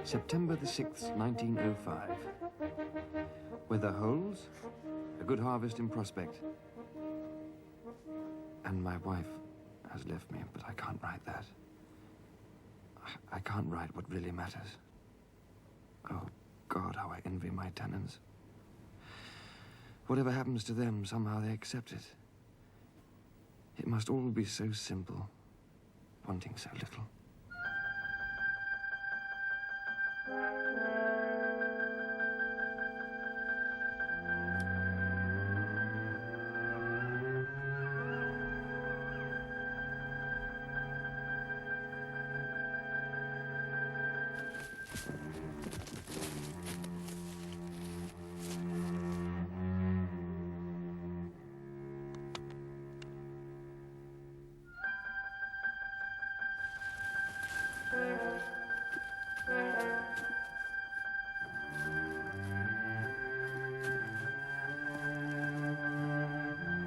September the 6th, 1905. Weather holds, a good harvest in prospect. And my wife has left me, but I can't write that. I can't write what really matters. Oh, God, how I envy my tenants. Whatever happens to them, somehow they accept it. It must all be so simple, wanting so little.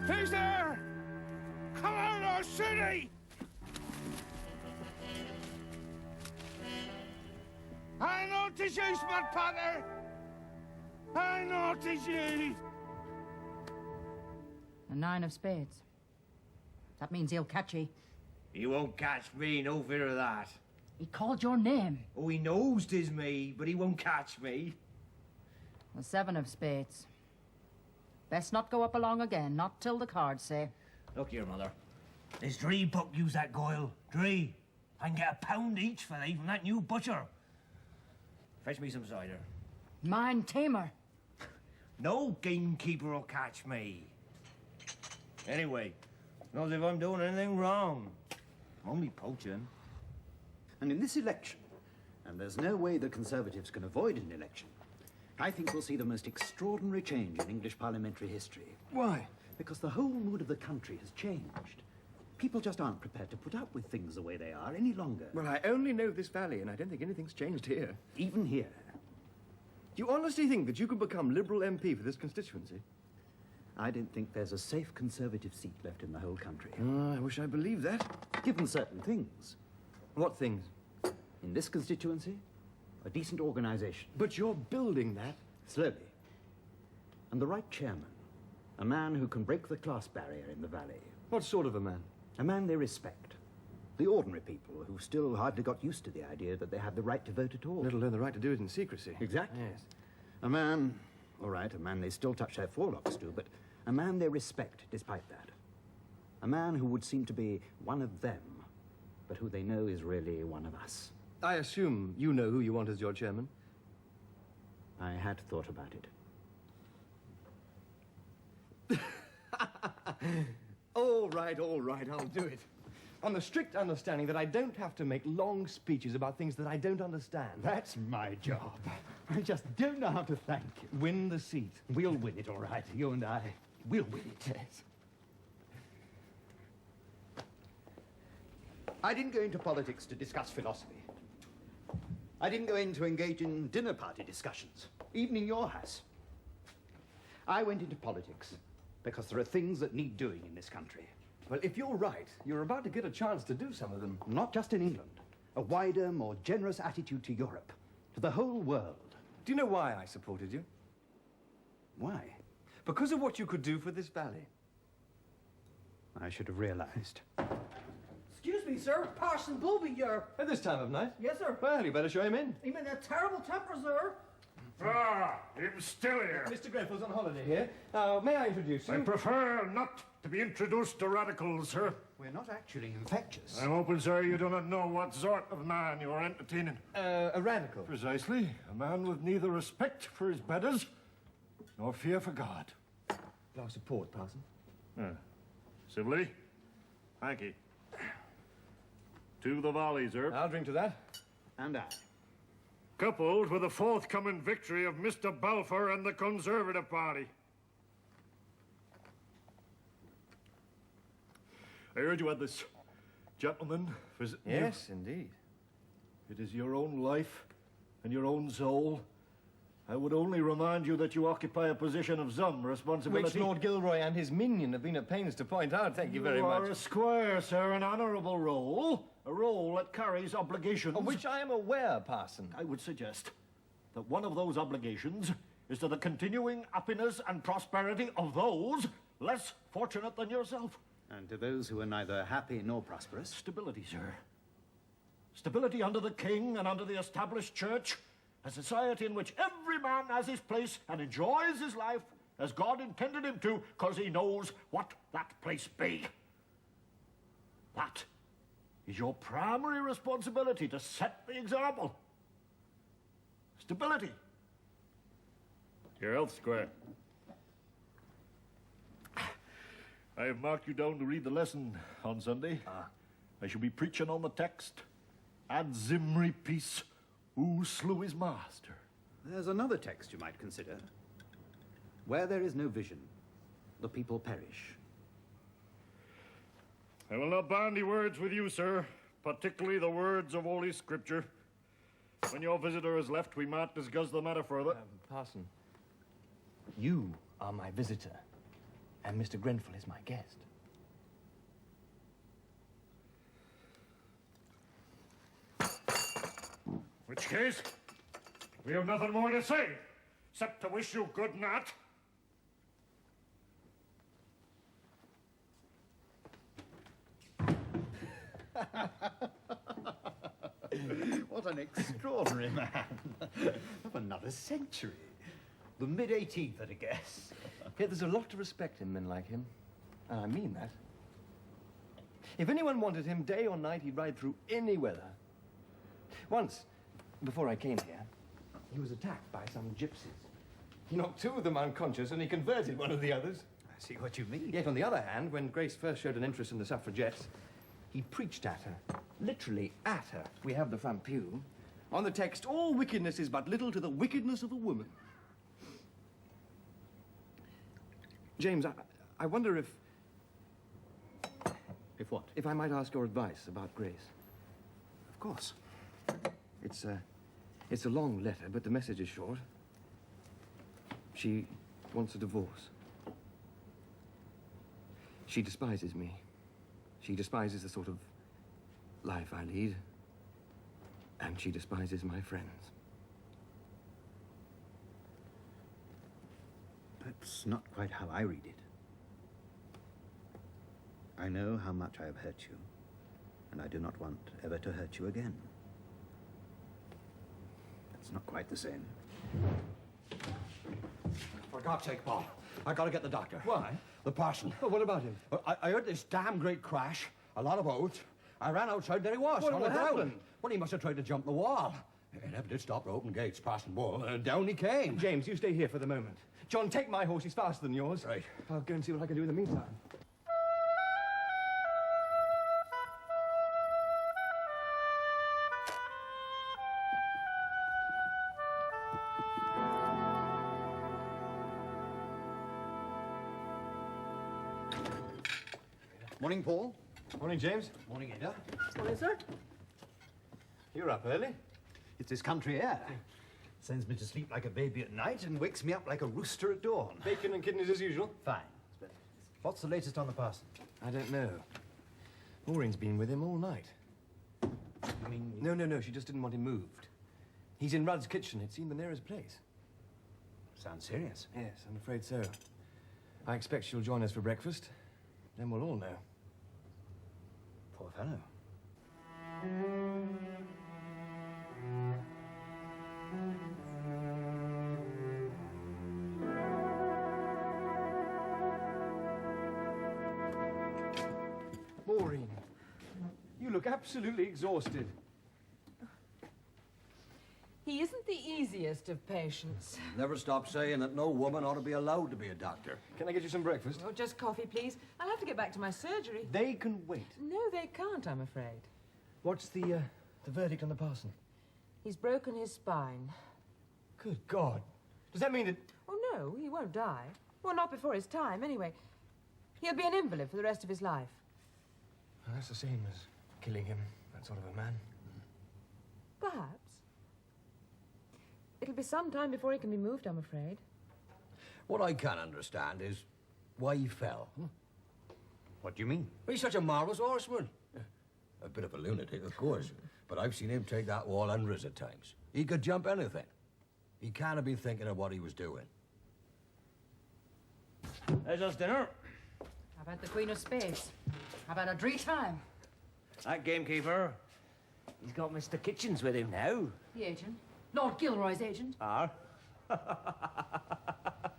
Who's there? Come out of the city! I know 'tis you, smart Potter. I know 'tis you. A 9 of spades. That means he'll catch ye. He won't catch me, no fear of that. He called your name. Oh, he knows 'tis me, but he won't catch me. A 7 of spades. Best not go up along again, not till the cards say. Look here, Mother. There's 3 buck use that goil. 3. I can get £1 each for they from that new butcher. Fetch me some cider. Mine tamer. No gamekeeper will catch me. Anyway, not as if I'm doing anything wrong. I'm only poaching. And in this election, and there's no way the Conservatives can avoid an election, I think we'll see the most extraordinary change in English parliamentary history. Why? Because the whole mood of the country has changed. People just aren't prepared to put up with things the way they are any longer. Well, I only know this valley, and I don't think anything's changed here. Even here. Do you honestly think that you could become Liberal MP for this constituency? I don't think there's a safe Conservative seat left in the whole country. Oh, I wish I believed that. Given certain things. What things? In this constituency, a decent organisation. But you're building that. Slowly. And the right chairman. A man who can break the class barrier in the valley. What sort of a man? A man they respect. The ordinary people who've still hardly got used to the idea that they have the right to vote at all. Let alone the right to do it in secrecy. Exactly. Yes. A man, all right, a man they still touch their forelocks to, but a man they respect despite that. A man who would seem to be one of them, but who they know is really one of us. I assume you know who you want as your chairman. I had thought about it. All right, I'll do it. On the strict understanding that I don't have to make long speeches about things that I don't understand. That's my job. I just don't know how to thank you. Win the seat. We'll win it, all right. You and I. We'll win it. Yes. I didn't go into politics to discuss philosophy. I didn't go in to engage in dinner party discussions, even in your house. I went into politics because there are things that need doing in this country. Well, if you're right, you're about to get a chance to do some of them. Not just in England. A wider, more generous attitude to Europe, to the whole world. Do you know why I supported you? Why? Because of what you could do for this valley. I should have realized. Excuse me, sir. Parson Booby here. At this time of night? Yes, sir. Well, you better show him in. I'm in a terrible temper, sir. Ah, him still here. Mr. Grenfell's on holiday here. May I introduce you? I prefer not to be introduced to radicals, sir. We're not actually infectious. I'm hoping, sir, you do not know what sort of man you are entertaining. A radical. Precisely. A man with neither respect for his betters nor fear for God. Glass of port, Parson. Civilly? Thank you. To the volley, sir. I'll drink to that. And I. Coupled with the forthcoming victory of Mr. Balfour and the Conservative Party. I heard you had this gentleman visit you. Yes, indeed. It is your own life and your own soul I would only remind you that you occupy a position of some responsibility. Which Lord Gilroy and his minion have been at pains to point out. Thank you very much. You are a squire, sir, an honourable role. A role that carries obligations. Of which I am aware, Parson. I would suggest that one of those obligations is to the continuing happiness and prosperity of those less fortunate than yourself. And to those who are neither happy nor prosperous. Stability, sir. Stability under the king and under the established church. A society in which every man has his place and enjoys his life as God intended him to, because he knows what that place be. That is your primary responsibility, to set the example. Stability. Your health, Squire. I have marked you down to read the lesson on Sunday. I shall be preaching on the text, Ad Zimri peace, who slew his master. There's another text you might consider. Where there is no vision, the people perish. I will not bandy words with you, sir, particularly the words of Holy Scripture. When your visitor has left, we might discuss the matter further. Parson, you are my visitor, and Mr. Grenfell is my guest. Which case, we have nothing more to say, except to wish you good night. What an extraordinary man. Of another century. The mid-18th, at a guess. Yet there's a lot to respect in men like him. And I mean that. If anyone wanted him day or night, he'd ride through any weather. Once, before I came here, he was attacked by some gypsies. He knocked two of them unconscious and he converted one of the others. I see what you mean. Yet on the other hand, when Grace first showed an interest in the suffragettes, he preached at her. Literally at her. We have the front pew. On the text, all wickedness is but little to the wickedness of a woman. James, I wonder if... If what? If I might ask your advice about Grace. Of course. It's a long letter, but the message is short. She wants a divorce. She despises me. She despises the sort of life I lead. And she despises my friends. That's not quite how I read it. I know how much I have hurt you, and I do not want ever to hurt you again. It's not quite the same. For God's sake, Paul, I gotta get the doctor. Why? The parson. Well, what about him? Well, I heard this damn great crash, a lot of oaths. I ran outside, there he was, What on the ground. happened? Well, he must have tried to jump the wall. It never did stop to open gates, Parson Bull, and down he came. James, you stay here for the moment. John, take my horse. He's faster than yours. Right. I'll go and see what I can do in the meantime. Morning, Paul. Morning, James. Morning, Ada. Morning, sir. You're up early. It's this country air. Sends me to sleep like a baby at night and wakes me up like a rooster at dawn. Bacon and kidneys as usual. Fine. What's the latest on the parson? I don't know. Maureen's been with him all night. You mean... No. She just didn't want him moved. He's in Rudd's kitchen. It seemed the nearest place. Sounds serious. Yes, I'm afraid so. I expect she'll join us for breakfast. Then we'll all know. Poor fellow. Maureen, you look absolutely exhausted. He isn't the easiest of patients. Never stop saying that no woman ought to be allowed to be a doctor. Can I get you some breakfast? Oh, just coffee, please. I'll have to get back to my surgery. They can wait. No, they can't, I'm afraid. What's the verdict on the parson? He's broken his spine. Good God. Does that mean that... Oh, no, he won't die. Well, not before his time, anyway. He'll be an invalid for the rest of his life. Well, that's the same as killing him, that sort of a man. Perhaps. It'll be some time before he can be moved, I'm afraid. What I can't understand is why he fell. What do you mean? He's such a marvellous horseman. A bit of a lunatic, of course, but I've seen him take that wall hundreds of times. He could jump anything. He can't have been thinking of what he was doing. There's us dinner. How about the Queen of Spades? How about a dree time? That gamekeeper, he's got Mr. Kitchens with him now. The agent? Lord Gilroy's agent? Ah.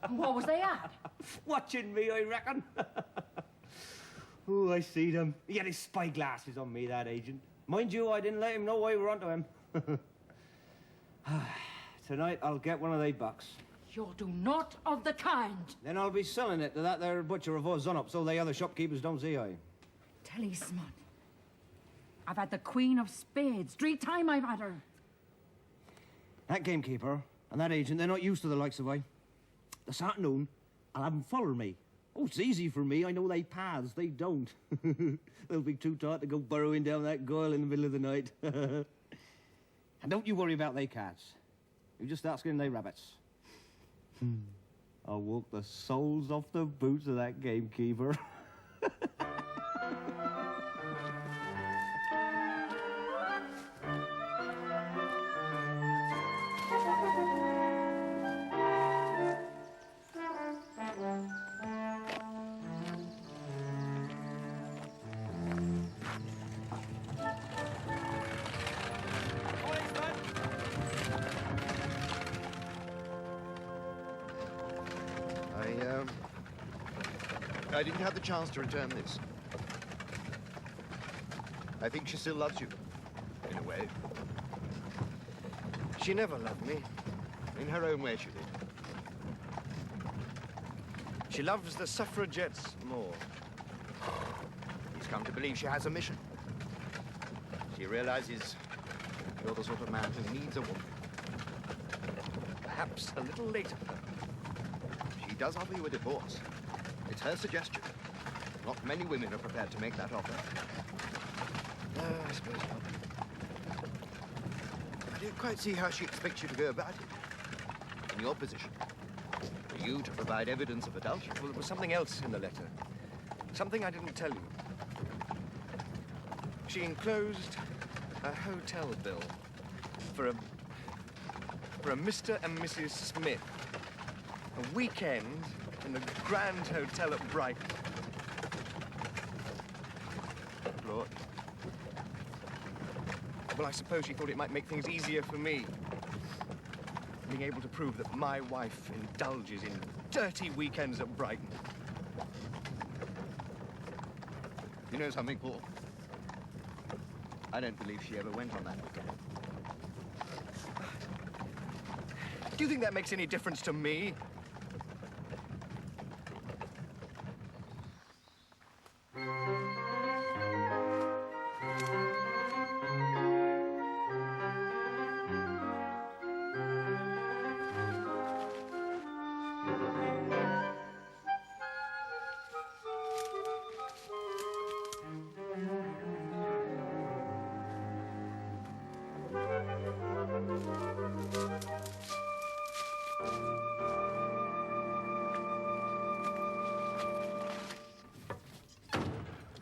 And what was they at? Watching me, I reckon. Oh, I see them. He had his spyglasses on me, that agent. Mind you, I didn't let him know why we were onto him. Tonight, I'll get one of they bucks. You'll do naught of the kind. Then I'll be selling it to that there butcher of us on up so the other shopkeepers don't see I. Talisman. I've had the Queen of Spades. Dree time I've had her. That gamekeeper and that agent, they're not used to the likes of I. This afternoon, I'll have them follow me. Oh, it's easy for me. I know they paths. They don't. They'll be too tired to go burrowing down that goyle in the middle of the night. And don't you worry about they cats. You just asking they rabbits. I'll walk the soles off the boots of that gamekeeper. I didn't have the chance to return this. I think she still loves you, in a way. She never loved me. In her own way, she did. She loves the suffragettes more. He's come to believe she has a mission. She realizes you're the sort of man who needs a woman. Perhaps a little later. She does offer you a divorce. It's her suggestion. Not many women are prepared to make that offer. No, I suppose not. I don't quite see how she expects you to go about it. In your position. For you to provide evidence of adultery. Well, there was something else in the letter. Something I didn't tell you. She enclosed a hotel bill for a Mr. and Mrs. Smith. A weekend in the Grand Hotel at Brighton. Lord. Well, I suppose she thought it might make things easier for me. Being able to prove that my wife indulges in dirty weekends at Brighton. You know something, Paul? I don't believe she ever went on that weekend. Do you think that makes any difference to me?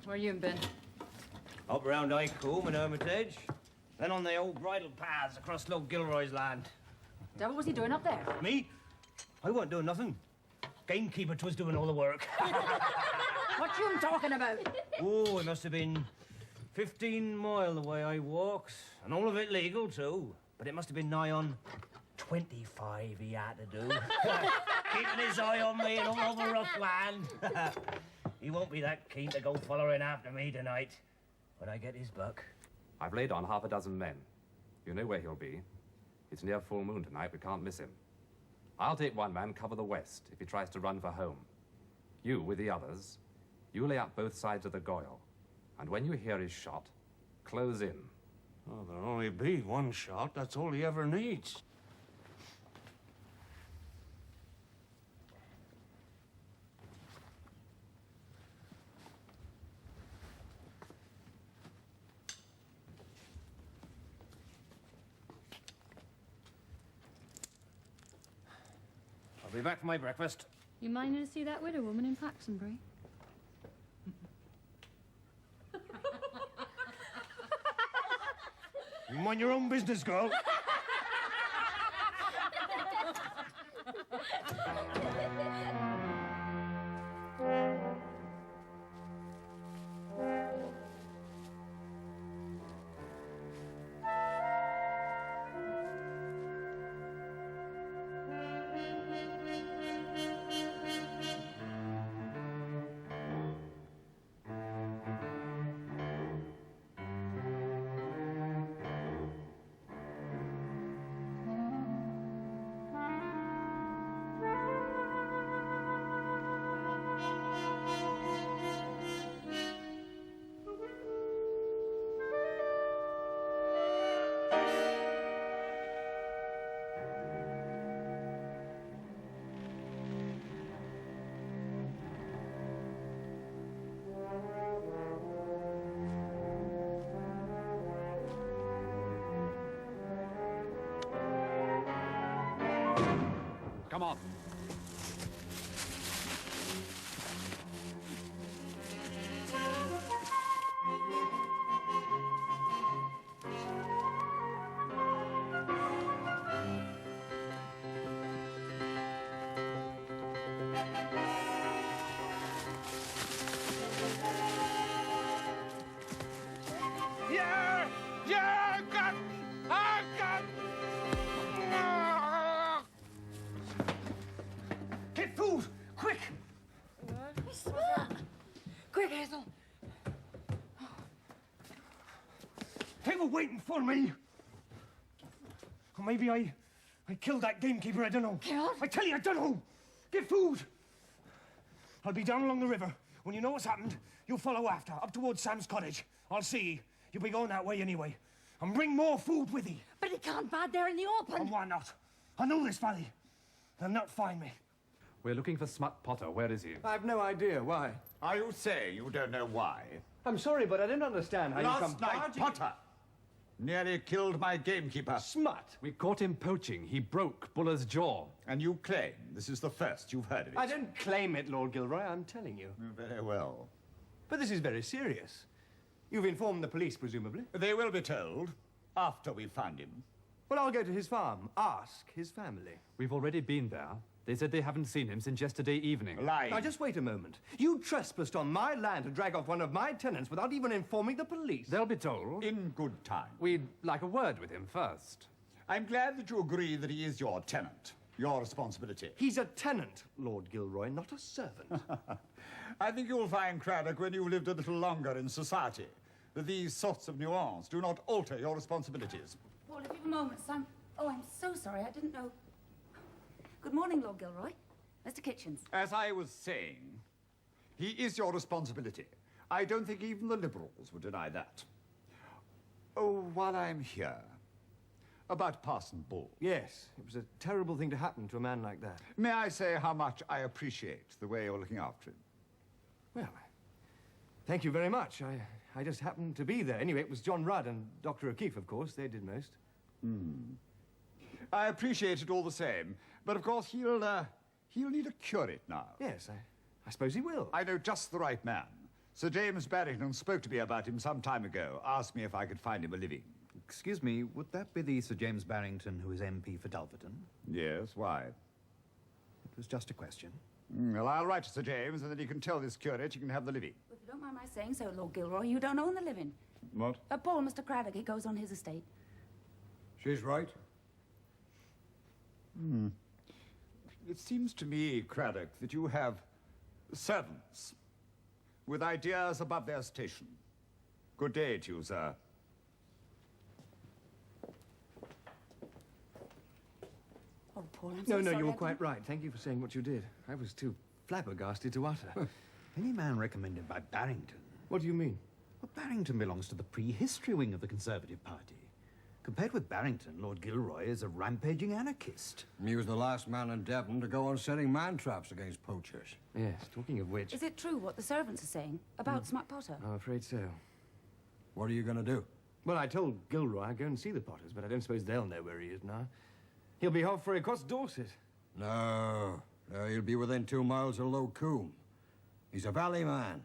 Where you been? Up round Icecombe and Hermitage. Then on the old bridle paths across Lord Gilroy's land. What was he doing up there? Me? I wasn't doing nothing. Gamekeeper 'twas doing all the work. What you talking about? Oh, it must have been 15 mile the way I walks. And all of it legal, too. But it must have been nigh on 25 he had to do. Keeping his eye on me and all the rough land. He won't be that keen to go following after me tonight when I get his buck. I've laid on half a dozen men. You know where he'll be. It's near full moon tonight. We can't miss him. I'll take one man, cover the west, if he tries to run for home. You, with the others, you lay up both sides of the goyle. And when you hear his shot, close in. Oh, there'll only be one shot. That's all he ever needs. be back for my breakfast. You minding to see that widow woman in Paxonbury? You mind your own business, girl. Come on. Yeah! Yeah! I got him! I got him! Get food! Quick! Quick, Hazel. They were waiting for me. Or maybe I killed that gamekeeper, I don't know. Killed? I tell you, I don't know. Get food. I'll be down along the river. When you know what's happened, you'll follow after, up towards Sam's cottage. I'll see ye. You'll be going that way anyway. And bring more food with ye. But it can't bad there in the open. And why not? I know this valley. They'll not find me. We're looking for Smut Potter. Where is he? I've no idea. Why? Are you saying you don't know why? I'm sorry, but I don't understand how you come... Last night, Potter nearly killed my gamekeeper. Smut. We caught him poaching. He broke Buller's jaw. And you claim this is the first you've heard of it. I don't claim it, Lord Gilroy. I'm telling you. Very well. But this is very serious. You've informed the police, presumably? They will be told after we've found him. Well, I'll go to his farm. Ask his family. We've already been there. They said they haven't seen him since yesterday evening. Lying. Now, just wait a moment. You trespassed on my land to drag off one of my tenants without even informing the police. They'll be told. In good time. We'd like a word with him first. I'm glad that you agree that he is your tenant. Your responsibility. He's a tenant, Lord Gilroy, not a servant. I think you'll find, Craddock, when you've lived a little longer in society, that these sorts of nuances do not alter your responsibilities. Paul, if you have a moment, Sam. Oh, I'm so sorry. I didn't know. Good morning, Lord Gilroy. Mr. Kitchens. As I was saying, he is your responsibility. I don't think even the Liberals would deny that. Oh, while I'm here, about Parson Bull. Yes, it was a terrible thing to happen to a man like that. May I say how much I appreciate the way you're looking after him? Well, thank you very much. I just happened to be there. Anyway, it was John Rudd and Dr. O'Keefe, of course. They did most. I appreciate it all the same. But of course, he'll need a curate now. Yes, I suppose he will. I know just the right man. Sir James Barrington spoke to me about him some time ago, asked me if I could find him a living. Excuse me, would that be the Sir James Barrington who is MP for Delverton? Yes, why? It was just a question. Well, I'll write to Sir James, and then he can tell this curate you can have the living. If you don't mind my saying so, Lord Gilroy, you don't own the living. What? Paul, Mr. Craddock, he goes on his estate. She's right. It seems to me, Craddock, that you have servants with ideas above their station. Good day to you, sir. Oh, Paul, I'm so No, sorry. you were I quite didn't- right. Thank you for saying what you did. I was too flabbergasted to utter. Any man recommended by Barrington. What do you mean? Well, Barrington belongs to the prehistory wing of the Conservative Party. Compared with Barrington, Lord Gilroy is a rampaging anarchist. He was the last man in Devon to go on setting man-traps against poachers. Yes, talking of which... Is it true what the servants are saying about Smut Potter? I'm afraid so. What are you going to do? Well, I told Gilroy I'd go and see the Potters, but I don't suppose they'll know where he is now. He'll be halfway across Dorset. No. He'll be within 2 miles of Low Coombe. He's a valley man.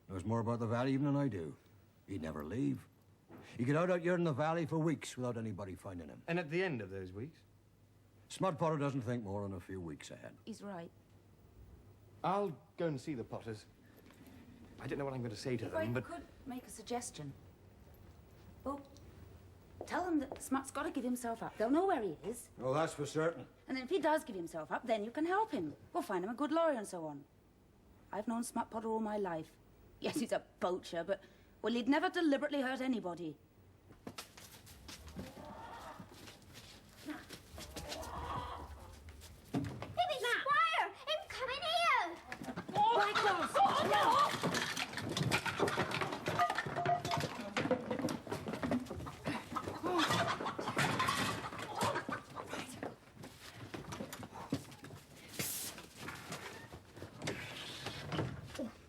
Knows more about the valley even than I do. He'd never leave. He could out here in the valley for weeks without anybody finding him. And at the end of those weeks? Smut Potter doesn't think more than a few weeks ahead. He's right. I'll go and see the Potters. I don't know what I'm going to say to If them, I but... could make a suggestion. Well, tell them that Smut's got to give himself up. They'll know where he is. Oh, that's for certain. And then if he does give himself up, then you can help him. We'll find him a good lawyer and so on. I've known Smut Potter all my life. Yes, he's a poacher, but, well, he'd never deliberately hurt anybody. Squire! I'm coming here! Right, girls! No!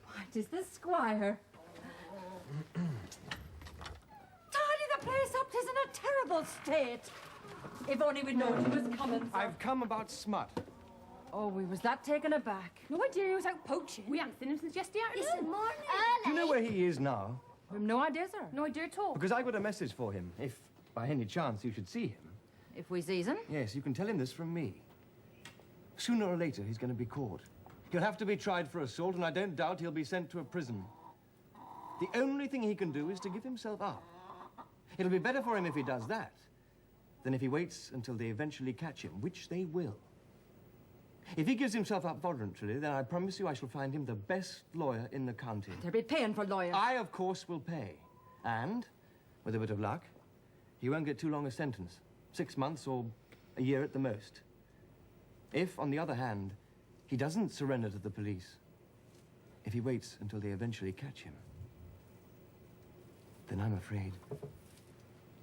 What is the squire? Tidy the place up, 'tis in a terrible state. If only we'd known he was coming, sir. I've come about Smut. Oh, we was that taken aback. No idea he was out poaching. We haven't seen him since yesterday afternoon. This morning. Do you know where he is now? We've no idea, sir. No idea at all. Because I got a message for him, if by any chance you should see him. If we sees him? Yes, you can tell him this from me. Sooner or later, he's going to be caught. He'll have to be tried for assault, and I don't doubt he'll be sent to a prison. The only thing he can do is to give himself up. It'll be better for him if he does that than if he waits until they eventually catch him, which they will. If he gives himself up voluntarily, then I promise you I shall find him the best lawyer in the county. They'll be paying for lawyers. I, of course, will pay. And, with a bit of luck, he won't get too long a sentence. 6 months or a year at the most. If, on the other hand, he doesn't surrender to the police, if he waits until they eventually catch him, then I'm afraid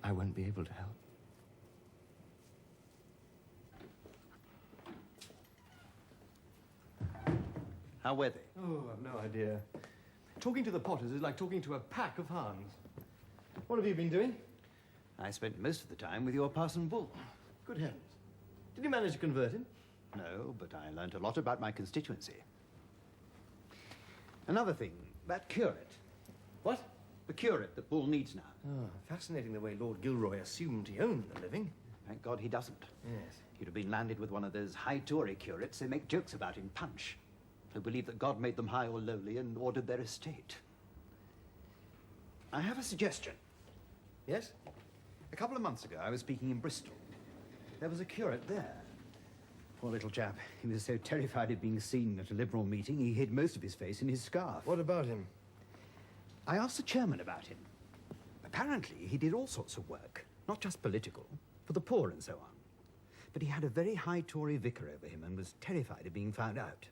I won't be able to help. How were they? Oh, I've no idea. Talking to the Potters is like talking to a pack of hounds. What have you been doing? I spent most of the time with your Parson Bull. Good heavens. Did you manage to convert him? No, but I learnt a lot about my constituency. Another thing, that curate. What? The curate that Bull needs now. Oh, fascinating the way Lord Gilroy assumed he owned the living. Thank God he doesn't. Yes. He'd have been landed with one of those high Tory curates they make jokes about in Punch, who believe that God made them high or lowly and ordered their estate. I have a suggestion. Yes? A couple of months ago, I was speaking in Bristol. There was a curate there. Poor little chap. He was so terrified of being seen at a Liberal meeting, he hid most of his face in his scarf. What about him? I asked the chairman about him. Apparently, he did all sorts of work, not just political, for the poor and so on. But he had a very high Tory vicar over him and was terrified of being found out.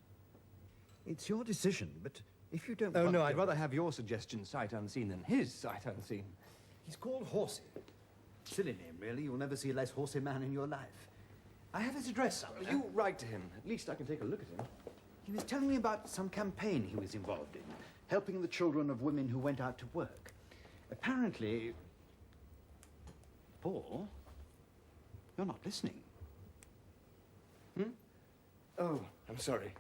It's your decision, but if you don't... Oh, want no, to- I'd rather have your suggestion sight unseen than his sight unseen. He's called Horsey. Silly name, really. You'll never see a less horsey man in your life. I have his address somewhere. You write to him. At least I can take a look at him. He was telling me about some campaign he was involved in, helping the children of women who went out to work. Apparently... Paul, you're not listening. Oh, I'm sorry.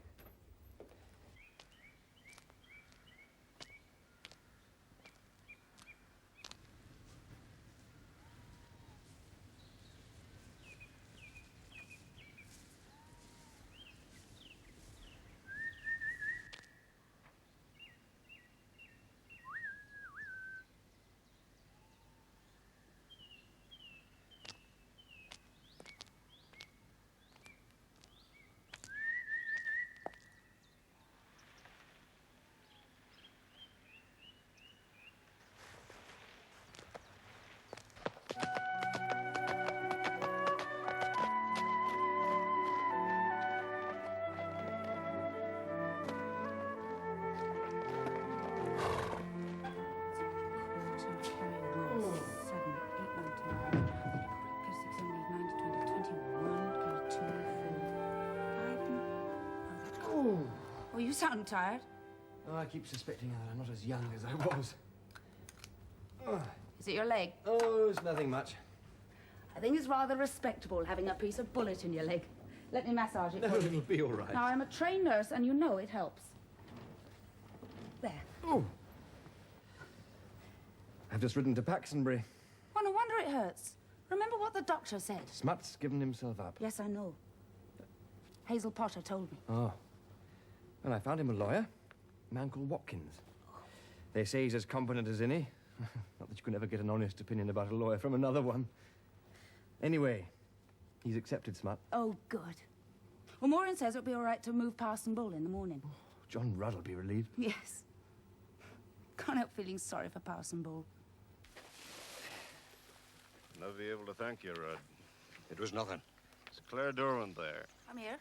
Oh, you sound tired. Oh, I keep suspecting that I'm not as young as I was. Is it your leg? Oh, it's nothing much. I think it's rather respectable having a piece of bullet in your leg. Let me massage it. No, for you. it'll be all right. Now, I'm a trained nurse, and you know it helps. There. Oh. I've just ridden to Paxtonbury. Oh, no wonder it hurts. Remember what the doctor said? Smut's given himself up. Yes, I know. Hazel Potter told me. Oh. Well, I found him a lawyer, a man called Watkins. They say he's as competent as any. Not that you can ever get an honest opinion about a lawyer from another one. Anyway, he's accepted Smut. Oh, good. Well, Maureen says it'll be all right to move Parson Bull in the morning. Oh, John Rudd'll be relieved. Yes. Can't help feeling sorry for Parson Bull. Never be able to thank you, Rudd. It was nothing. It's Claire Derwent there. I'm here.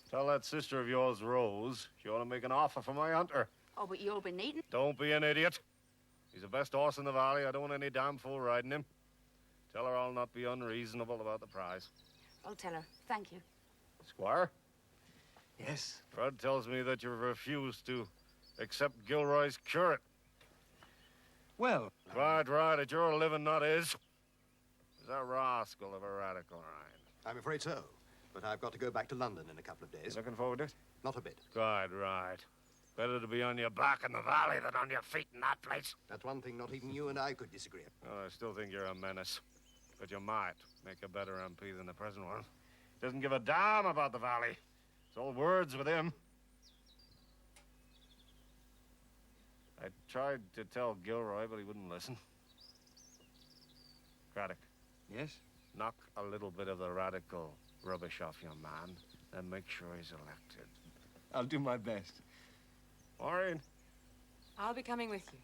Tell that sister of yours, Rose, she ought to make an offer for my hunter. Oh, but you'll be needing. Don't be an idiot. He's the best horse in the valley. I don't want any damn fool riding him. Tell her I'll not be unreasonable about the price. I'll tell her. Thank you. Squire? Yes? Rudd tells me that you've refused to accept Gilroy's curate. Well... Right, at your living, not his. Is that rascal of a radical rind? I'm afraid so. But I've got to go back to London in a couple of days. Looking forward to it? Not a bit. Right. Better to be on your back in the valley than on your feet in that place. That's one thing not even you and I could disagree on. Oh, I still think you're a menace. But you might make a better MP than the present one. Doesn't give a damn about the valley. It's all words with him. I tried to tell Gilroy, but he wouldn't listen. Craddock. Yes? Knock a little bit of the radical rubbish off your man, and make sure he's elected. I'll do my best. Maureen. I'll be coming with you.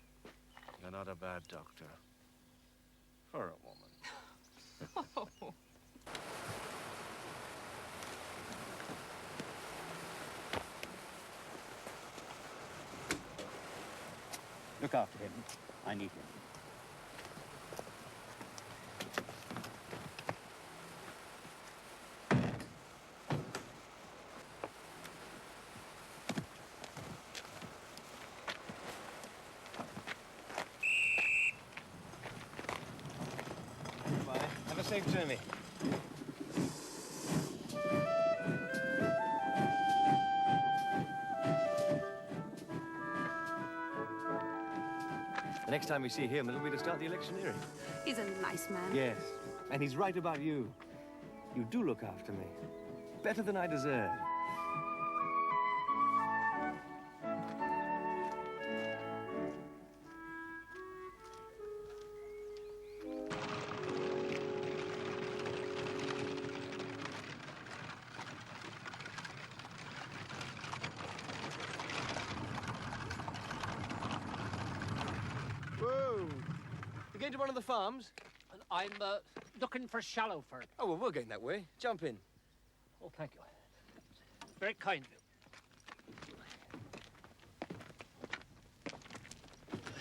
You're not a bad doctor. For a woman. Look after him. I need him. Bye. Have a safe journey. The next time we see him, it'll be to start the electioneering. He's a nice man. Yes, and he's right about you. You do look after me. Better than I deserve. Whoa! You going to one of the farms? I'm looking for Shallowford. Oh, well, we're going that way. Jump in. Oh, thank you. Very kind of you.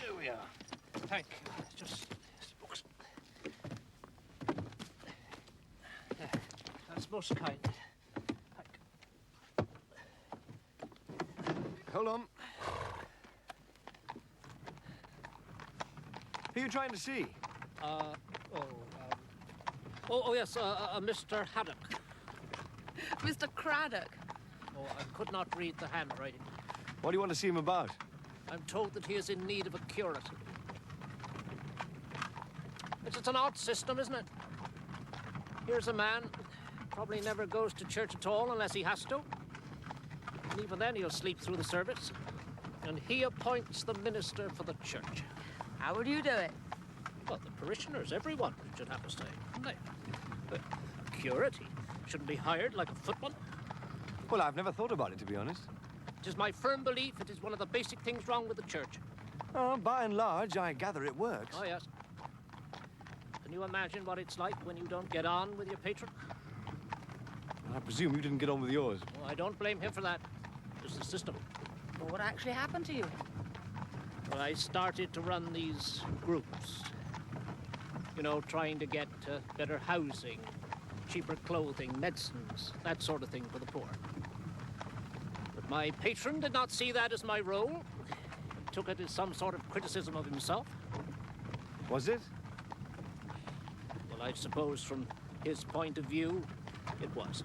There we are. Thank you. Just these books. Yeah, that's most kind. Hold on. Who are you trying to see? Yes, Mr. Haddock. Mr. Craddock. Oh, I could not read the handwriting. What do you want to see him about? I'm told that he is in need of a curate. It's an odd system, isn't it? Here's a man, probably never goes to church at all unless he has to. And even then, he'll sleep through the service. And he appoints the minister for the church. How would you do it? Well, the parishioners, everyone should have a say, shouldn't they? But a curate, he shouldn't be hired like a footman. Well, I've never thought about it, to be honest. It is my firm belief it is one of the basic things wrong with the church. By and large, I gather it works. Oh, yes. Can you imagine what it's like when you don't get on with your patron? I presume you didn't get on with yours. Oh, I don't blame him for that. It's the system. Well, what actually happened to you? Well, I started to run these groups. You know, trying to get better housing, cheaper clothing, medicines, that sort of thing for the poor. But my patron did not see that as my role. He took it as some sort of criticism of himself. Was it? Well, I suppose from his point of view, it was.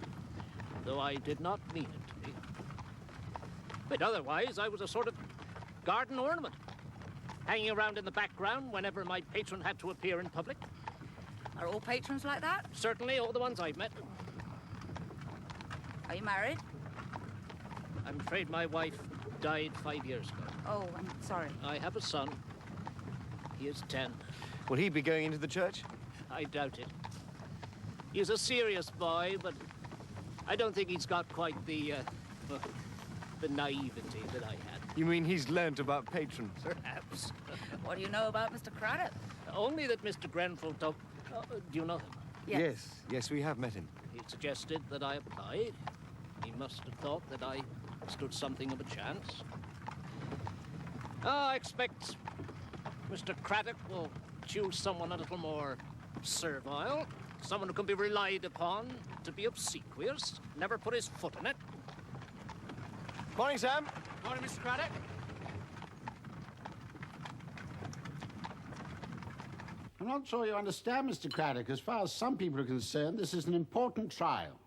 though I did not mean it to be. But otherwise, I was a sort of garden ornament, hanging around in the background whenever my patron had to appear in public. Are all patrons like that? Certainly, all the ones I've met. Are you married? I'm afraid my wife died 5 years ago. Oh, I'm sorry. I have a son. He is 10. Will he be going into the church? I doubt it. He's a serious boy, but I don't think he's got quite the naivety that I had. You mean he's learnt about patrons? Perhaps. What do you know about Mr. Craddock? Only that Mr. Grenfell do you know him? Yes, we have met him. He suggested that I applied. He must have thought that I stood something of a chance. I expect Mr. Craddock will choose someone a little more servile, someone who can be relied upon to be obsequious, never put his foot in it. Morning, Sam. Morning, Mr. Craddock. I'm not sure you understand, Mr. Craddock. As far as some people are concerned, this is an important trial.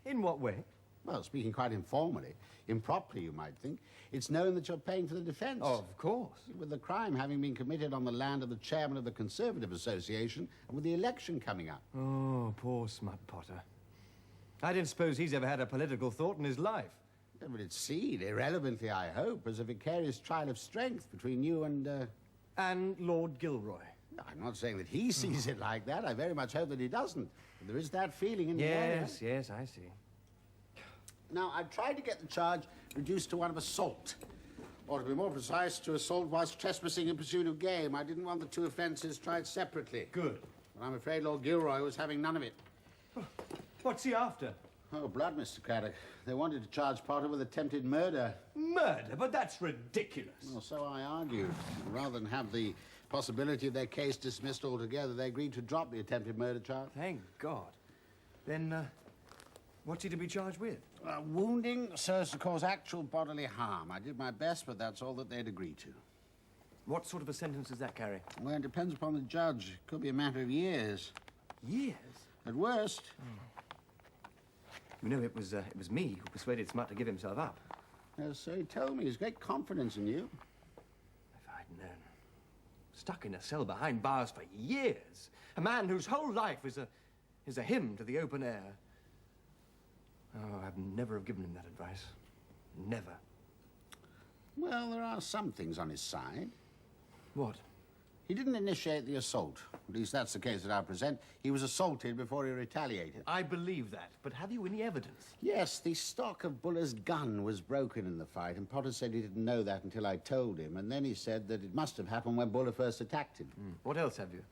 In what way? Well, speaking quite informally, improperly, you might think, it's known that you're paying for the defence. Oh, of course. With the crime having been committed on the land of the chairman of the Conservative Association, and with the election coming up. Oh, poor Smut Potter. I didn't suppose he's ever had a political thought in his life. Yeah, but it's seen, irrelevantly, I hope, as a vicarious trial of strength between you and... And Lord Gilroy. I'm not saying that he sees it like that. I very much hope that he doesn't. But there is that feeling in the area. Yes, I see. Now, I've tried to get the charge reduced to one of assault. Or, to be more precise, to assault whilst trespassing in pursuit of game. I didn't want the two offences tried separately. Good. But I'm afraid Lord Gilroy was having none of it. What's he after? Oh, blood, Mr. Craddock. They wanted to charge Potter with attempted murder. Murder? But that's ridiculous. Well, so I argued. Rather than have the possibility of their case dismissed altogether, they agreed to drop the attempted murder charge. Thank God. Then, what's he to be charged with? Wounding so as to cause actual bodily harm. I did my best, but that's all that they'd agreed to. What sort of a sentence does that carry? Well, it depends upon the judge. It could be a matter of years. Years? At worst. You know, it was me who persuaded Smut to give himself up. Yes, so he told me. He's great confidence in you. If I'd known. Stuck in a cell behind bars for years. A man whose whole life is a hymn to the open air. Oh, I'd never have given him that advice. Never. Well, there are some things on his side. What? He didn't initiate the assault. At least that's the case that I present. He was assaulted before he retaliated. I believe that, but have you any evidence? Yes, the stock of Buller's gun was broken in the fight, and Potter said he didn't know that until I told him, and then he said that it must have happened when Buller first attacked him. What else have you?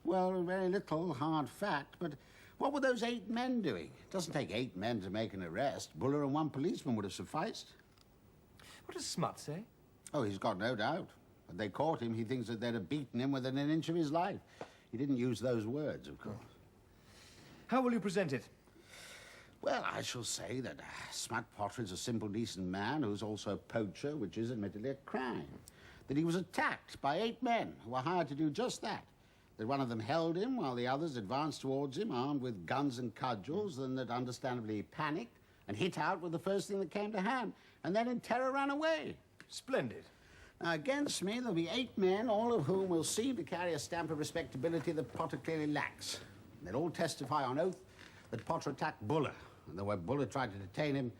Well, very little, hard fact, but what were those 8 men doing? It doesn't take 8 men to make an arrest. Buller and 1 policeman would have sufficed. What does Smut say? Oh, he's got no doubt. When they caught him, he thinks that they'd have beaten him within an inch of his life. He didn't use those words, of course. How will you present it? Well, I shall say that Smut Potter is a simple, decent man who's also a poacher, which is admittedly a crime. That he was attacked by 8 men who were hired to do just that. That one of them held him while the others advanced towards him, armed with guns and cudgels, and that understandably he panicked and hit out with the first thing that came to hand, and then in terror ran away. Splendid. Now, against me, there'll be 8 men, all of whom will seem to carry a stamp of respectability that Potter clearly lacks. They'll all testify on oath that Potter attacked Buller, and that when Buller tried to detain him,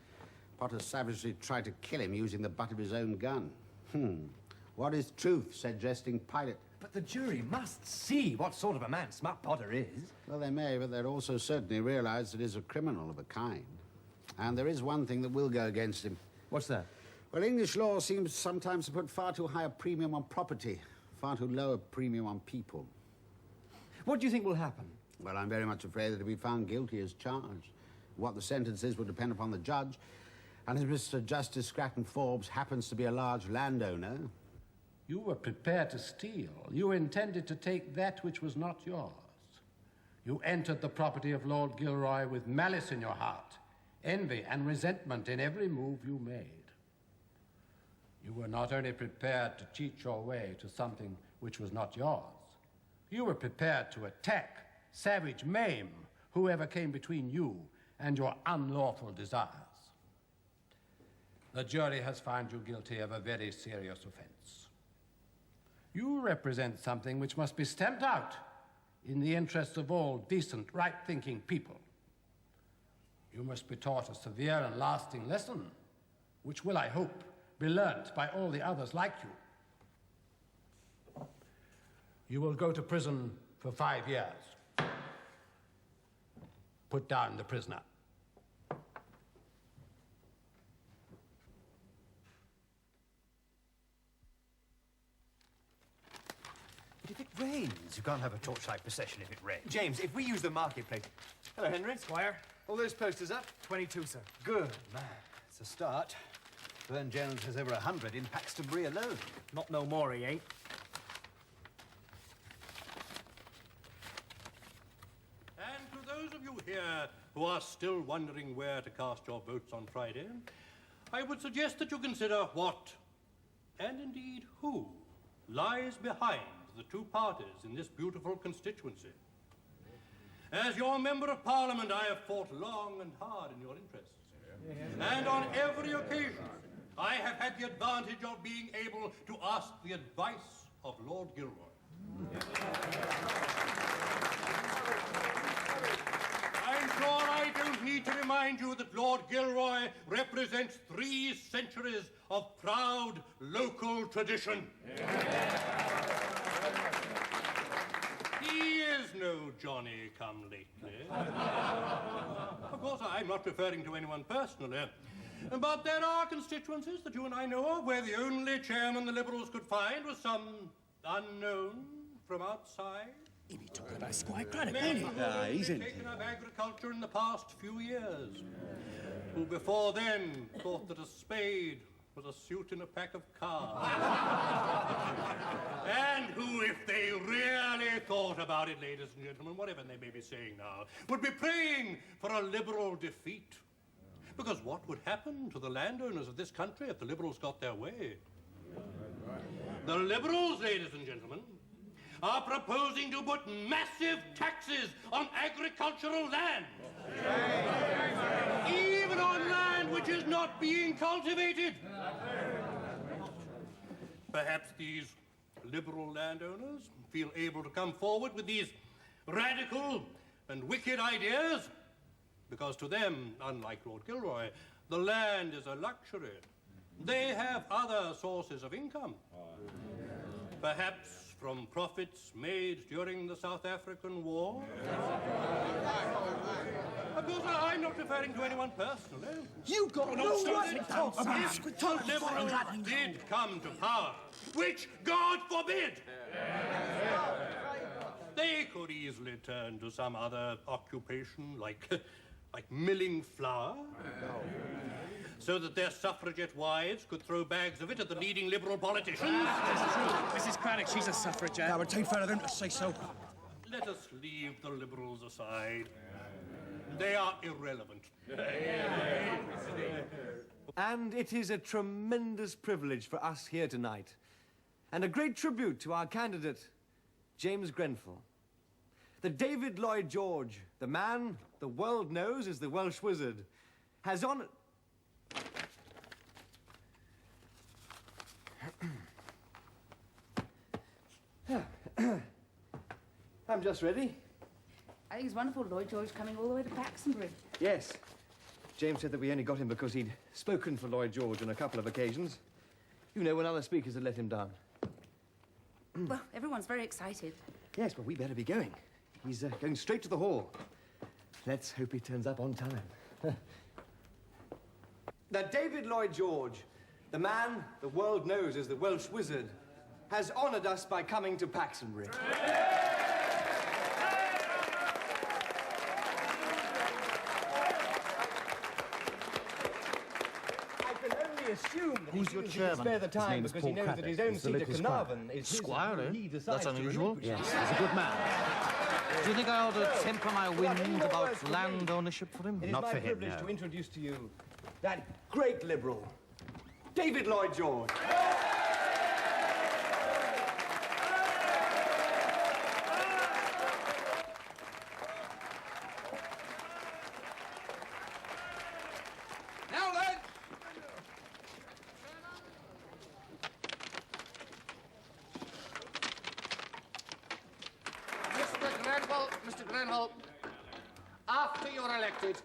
Potter savagely tried to kill him using the butt of his own gun. What is truth, said jesting Pilate. But the jury must see what sort of a man Smut Potter is. Well, they may, but they'll also certainly realize that he's a criminal of a kind. And there is one thing that will go against him. What's that? Well, English law seems sometimes to put far too high a premium on property, far too low a premium on people. What do you think will happen? Well, I'm very much afraid that he'll be found guilty as charged. What the sentence is will depend upon the judge. And as Mr. Justice Scratton Forbes happens to be a large landowner... You were prepared to steal. You intended to take that which was not yours. You entered the property of Lord Gilroy with malice in your heart, envy and resentment in every move you made. You were not only prepared to cheat your way to something which was not yours, you were prepared to attack, savage, maim whoever came between you and your unlawful desires. The jury has found you guilty of a very serious offense. You represent something which must be stamped out in the interests of all decent, right-thinking people. You must be taught a severe and lasting lesson, which will, I hope, be learnt by all the others like you. You will go to prison for 5 years. Put down the prisoner. But if it rains, you can't have a torchlight procession if it rains. James, if we use the marketplace... Hello, Henry. Squire. All those posters up? 22, sir. Good, man. It's a start. Burne Jones has over 100 in Paxtonbury alone. Not no more, he ain't. And to those of you here who are still wondering where to cast your votes on Friday, I would suggest that you consider what, and indeed who, lies behind the two parties in this beautiful constituency. As your Member of Parliament, I have fought long and hard in your interests. And on every occasion, I have had the advantage of being able to ask the advice of Lord Gilroy. I'm sure I don't need to remind you that Lord Gilroy represents 3 centuries of proud local tradition. He is no Johnny-come-lately. Of course, I'm not referring to anyone personally, but there are constituencies that you and I know of where the only chairman the Liberals could find was some unknown from outside. He be talking about Squire Craddock, Men ain't he? who He's in. taken up agriculture in the past few years, who before then thought that a spade was a suit in a pack of cards. And who, if they really thought about it, ladies and gentlemen, whatever they may be saying now, would be praying for a Liberal defeat. Because what would happen to the landowners of this country if the Liberals got their way? The Liberals, ladies and gentlemen, are proposing to put massive taxes on agricultural land. Even on land which is not being cultivated. Perhaps these Liberal landowners feel able to come forward with these radical and wicked ideas, because to them, unlike Lord Gilroy, the land is a luxury. They have other sources of income. Perhaps from profits made during the South African War. Of course, I'm not referring to anyone personally. You got no right to talk about If the Liberals did come to power, which God forbid, they could easily turn to some other occupation like milling flour, so that their suffragette wives could throw bags of it at the leading Liberal politicians. Mrs. Craddock, she's a suffragette. Now, it ain't fair of him to say so. Let us leave the Liberals aside. They are irrelevant. And it is a tremendous privilege for us here tonight, and a great tribute to our candidate, James Grenfell. That David Lloyd George, the man the world knows as the Welsh Wizard, has honoured... I'm just ready. I think it's wonderful Lloyd George coming all the way to Paxtonbury. Yes. James said that we only got him because he'd spoken for Lloyd George on a couple of occasions. You know, when other speakers had let him down. Well, everyone's very excited. Yes, but we better be going. He's going straight to the hall. Let's hope he turns up on time. That David Lloyd George, the man the world knows as the Welsh Wizard, has honoured us by coming to Paxtonbury. Assume that Who's your chairman? Spare the His time name is because Paul he knows that Craddock. his own He's the seat at local Carnarvon squire. is his. Squire, and eh? he decides That's to unusual. relinquish Yes, it. he's a good man. Do you think I ought to temper my wind about land ownership for him? It is my privilege to introduce to you that great Liberal, David Lloyd George. Grenville, after you're elected,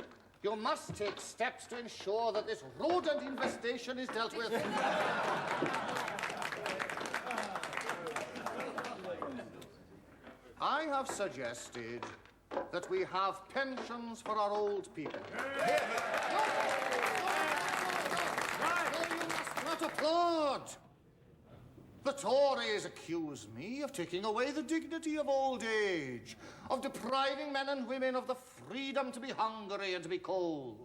you must take steps to ensure that this rodent infestation is dealt with. I have suggested that we have pensions for our old people. You must not applaud. The Tories accuse me of taking away the dignity of old age, of depriving men and women of the freedom to be hungry and to be cold.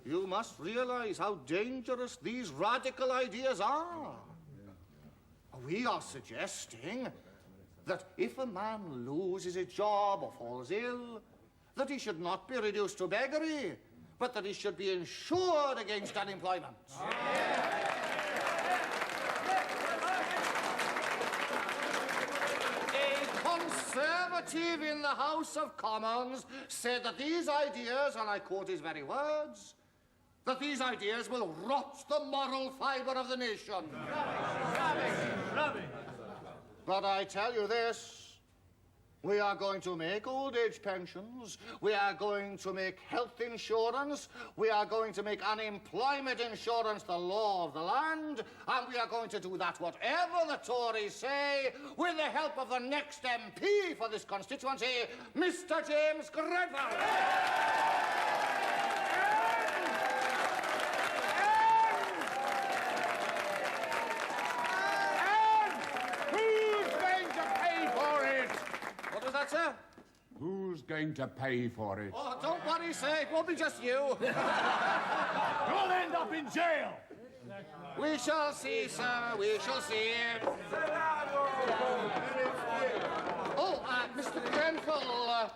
You must realize how dangerous these radical ideas are. We are suggesting that if a man loses his job or falls ill, that he should not be reduced to beggary, but that he should be insured against unemployment. A Conservative in the House of Commons said that these ideas, and I quote his very words, that these ideas will rot the moral fibre of the nation. But I tell you this, we are going to make old age pensions, we are going to make health insurance, we are going to make unemployment insurance the law of the land, and we are going to do that whatever the Tories say, with the help of the next MP for this constituency, Mr. James Grenville. Sir? Who's going to pay for it? Oh, don't worry, sir. It won't be just you. You'll end up in jail. We shall see, sir. We shall see. Oh, Mr. Grenville,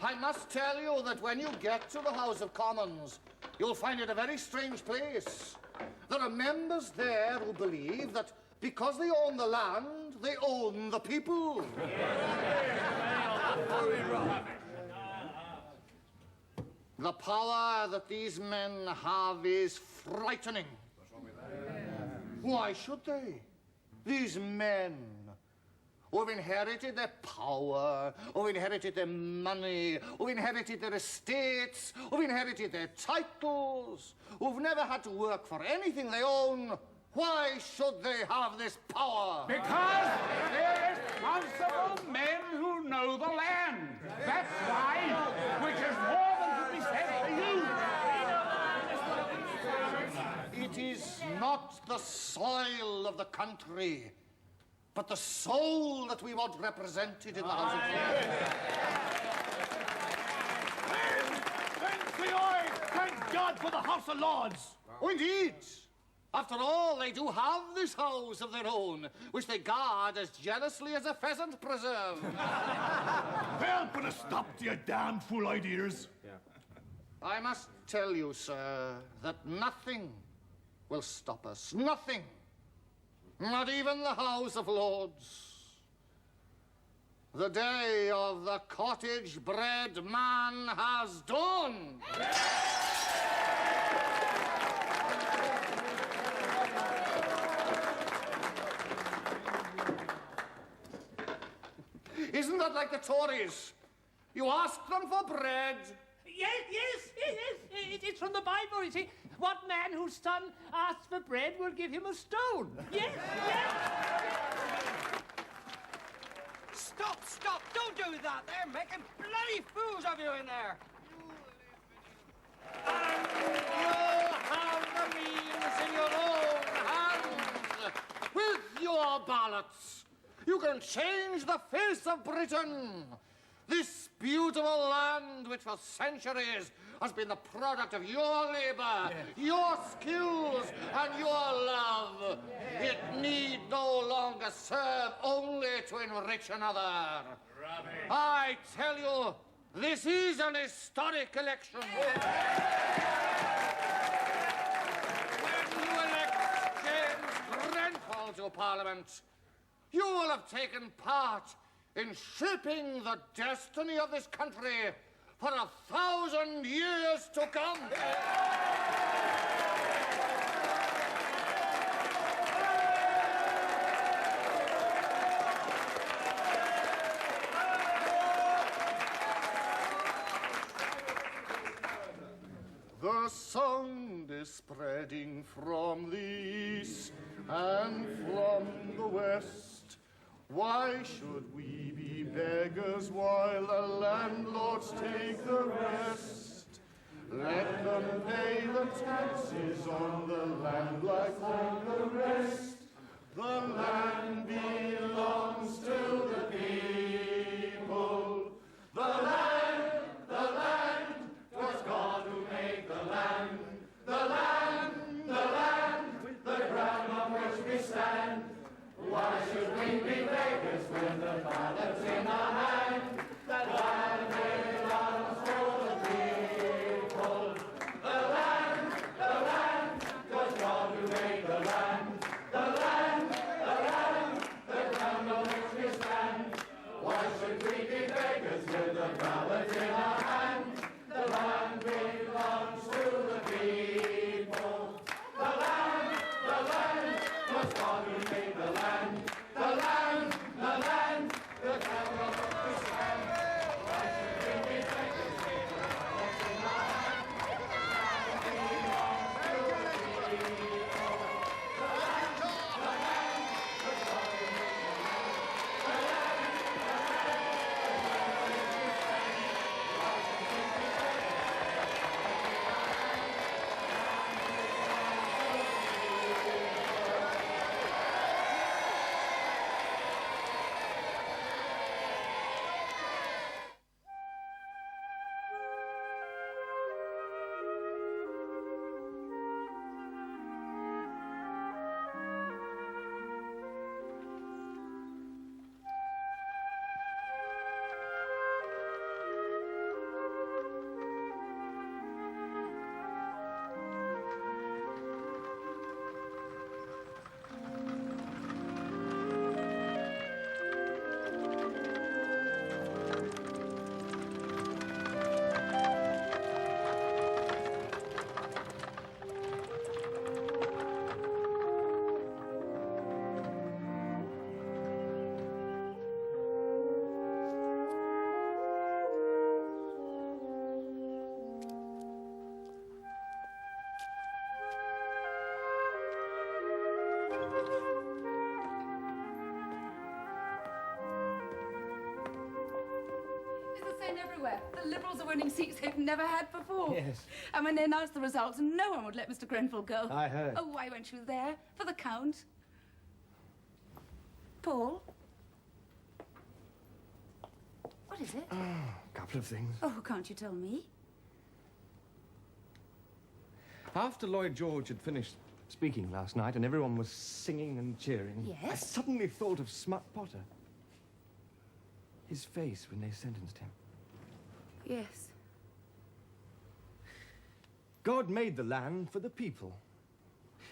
I must tell you that when you get to the House of Commons, you'll find it a very strange place. There are members there who believe that because they own the land, they own the people. The power that these men have is frightening. Why should they? These men who've inherited their power, who've inherited their money, who've inherited their estates, who've inherited their titles, who've never had to work for anything they own, why should they have this power? Because they're responsible men who know the land. That's why, which is more than to be said to you. It is not the soil of the country, but the soul that we want represented in the House of Commons. Thank God for the House of Lords. Oh, indeed. After all, they do have this house of their own, which they guard as jealously as a pheasant preserve. Well, put a stop to your damn fool ideas. I must tell you, sir, that nothing will stop us. Nothing. Not even the House of Lords. The day of the cottage-bred man has dawned. Isn't that like the Tories? You ask them for bread. Yes. It's from the Bible, you see. What man whose son asks for bread will give him a stone? Yes. Stop. Don't do that. They're making bloody fools of you in there. And you have the means in your own hands. With your ballots, you can change the face of Britain. This beautiful land, which for centuries has been the product of your labor, your skills, and your love. It need no longer serve only to enrich another. I tell you, this is an historic election. When you elect James Grenville to Parliament, you will have taken part in shaping the destiny of this country for 1,000 years to come. rest. Why should we be beggars while the landlords take the rest? Let them pay the taxes on the land like all the rest. The land belongs to the people. The land, 'twas God who made the land. The land, the ground on which we stand. Why should we be beggars when the ballot's in our hand? The land belongs to the people. The land, 'twas God who made the land. The land, the ground on which we stand. Why should we be beggars with the ballot in our hand? The land belongs to the people. The land, 'twas God who made the land. The land, the ground on which we stand. Why should we be beggars with the ballot in our hand? The land belongs to the people. The land, 'twas God who made the land. The land, the ground on which we stand. Why should we be beggars with the ballot in our hand? It's the same everywhere. The Liberals are winning seats they've never had before. Yes. And when they announced the results, no one would let Mr. Grenfell go. I heard. Oh, why weren't you there? For the count? Paul? What is it? A couple of things. Oh, can't you tell me? After Lloyd George had finished speaking last night and everyone was singing and cheering, I Yes? suddenly thought of Smut Potter. His face when they sentenced him. Yes. God made the land for the people.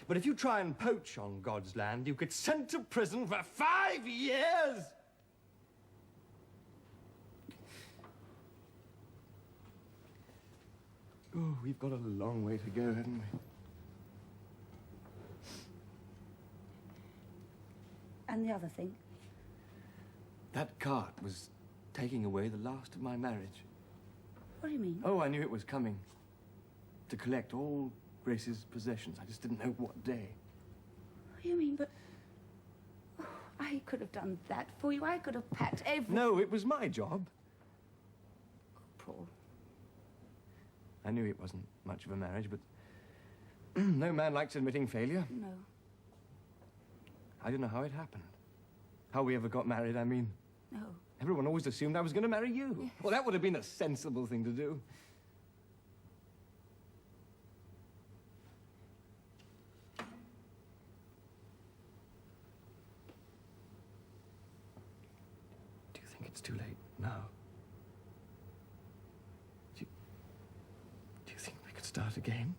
But if you try and poach on God's land, you get sent to prison for 5 years! Oh, we've got a long way to go, haven't we? And the other thing? That cart was taking away the last of my marriage. What do you mean? Oh, I knew it was coming. To collect all Grace's possessions. I just didn't know what day. What do you mean? But... Oh, I could have done that for you. I could have packed everything. No, it was my job. Paul. I knew it wasn't much of a marriage, but no man likes admitting failure. No. I don't know how it happened. How we ever got married, I mean. No. Everyone always assumed I was going to marry you. Yes. Well, that would have been a sensible thing to do. Do you think it's too late now? Do you think we could start again?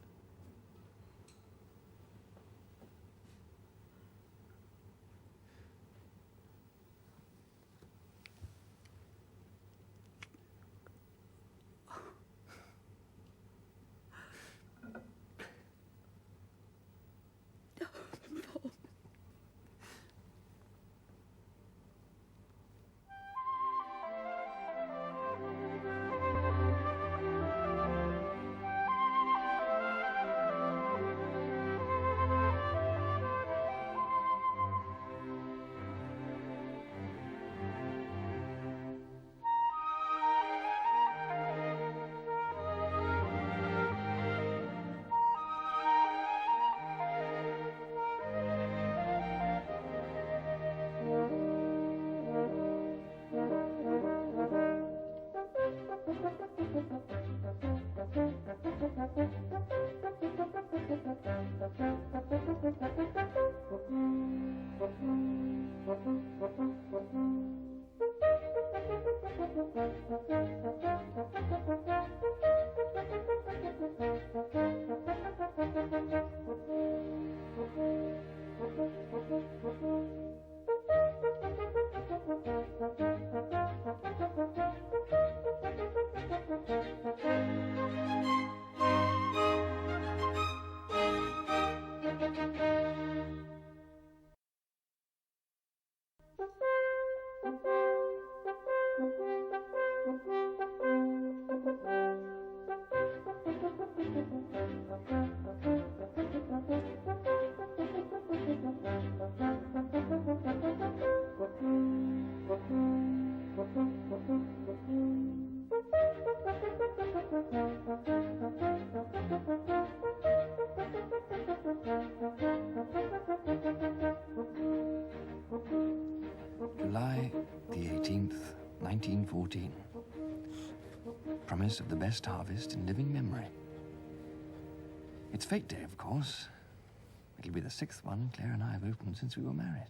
July the 18th, 1914. Promise of the best harvest in living memory. It's fete day, of course. It'll be the 6th one Claire and I have opened since we were married.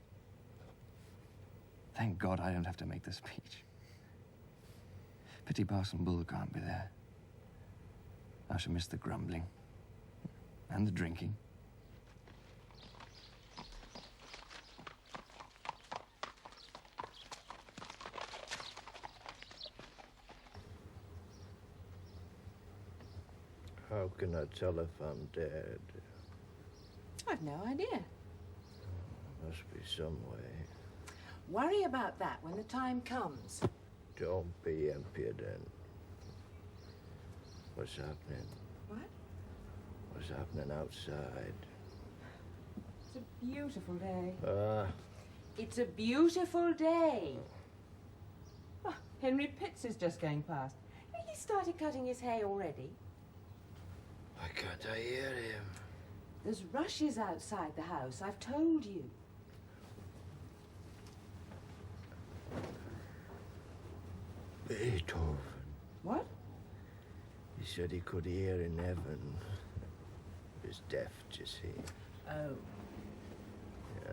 Thank God I don't have to make the speech. Pity Parson Bull can't be there. I shall miss the grumbling and the drinking. How can I tell if I'm dead? I've no idea. Must be some way. Worry about that when the time comes. Don't be impudent. What's happening? What? What's happening outside? It's a beautiful day. It's It's a beautiful day. Oh, Henry Pitts is just going past. He started cutting his hay already. Why can't I hear him? There's rushes outside the house, I've told you. Beethoven. What? He said he could hear in heaven. He was deaf, you see. Oh.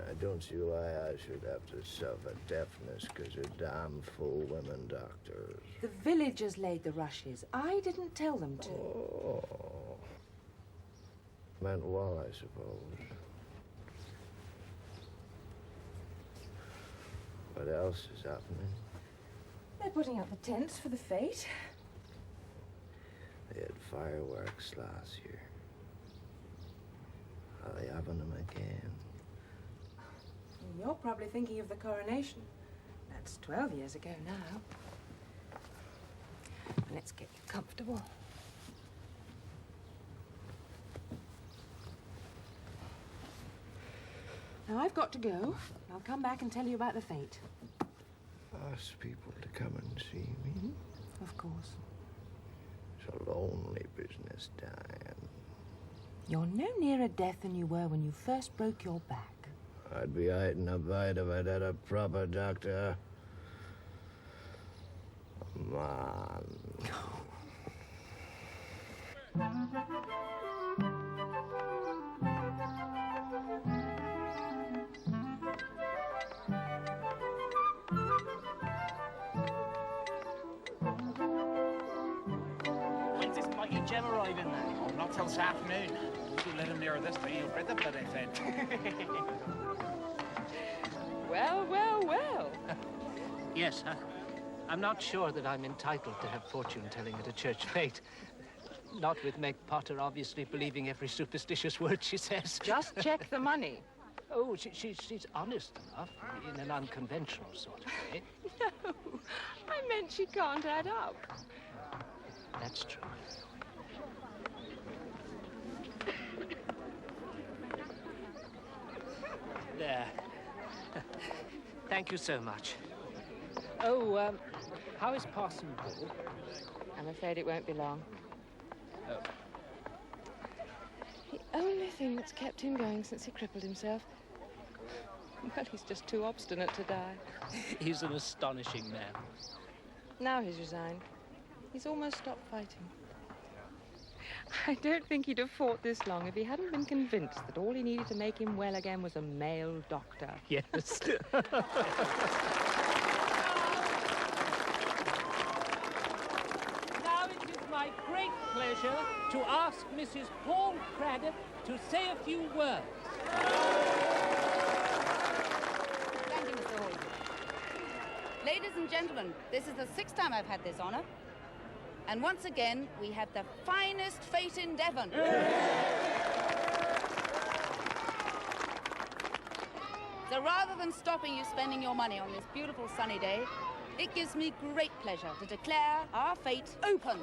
I don't see why I should have to suffer deafness because of damn fool women doctors. The villagers laid the rushes. I didn't tell them to. Oh. Meant well, I suppose. What else is happening? They're putting up the tents for the fete. They had fireworks last year. Are they having them again? You're probably thinking of the coronation. That's 12 years ago now. Let's get you comfortable. Now, I've got to go. I'll come back and tell you about the fete. Ask people to come and see me. Of course. It's a lonely business, Diane. You're no nearer death than you were when you first broke your back. I'd be eating a bite if I'd had a proper doctor. Man. When's this mighty gem arriving then? Oh, not till this afternoon. If you let him near this day, he'll bread the bloody thing. Well, well, well. Yes, I'm not sure that I'm entitled to have fortune-telling at a church fete. Not with Meg Potter obviously believing every superstitious word she says. Just check the money. Oh, she's honest enough, in an unconventional sort of way. No, I meant she can't add up. That's true. There. Thank you so much. Oh, how is Parson Bull? I'm afraid it won't be long. Oh. The only thing that's kept him going since he crippled himself, well, he's just too obstinate to die. He's an astonishing man. Now he's resigned. He's almost stopped fighting. I don't think he'd have fought this long if he hadn't been convinced that all he needed to make him well again was a male doctor. Yes. Now it is my great pleasure to ask Mrs. Paul Craddock to say a few words. Thank you, Mr. Horseman. Ladies and gentlemen, this is the 6th time I've had this honor. And once again, we have the finest fete in Devon. So rather than stopping you spending your money on this beautiful sunny day, it gives me great pleasure to declare our fete open.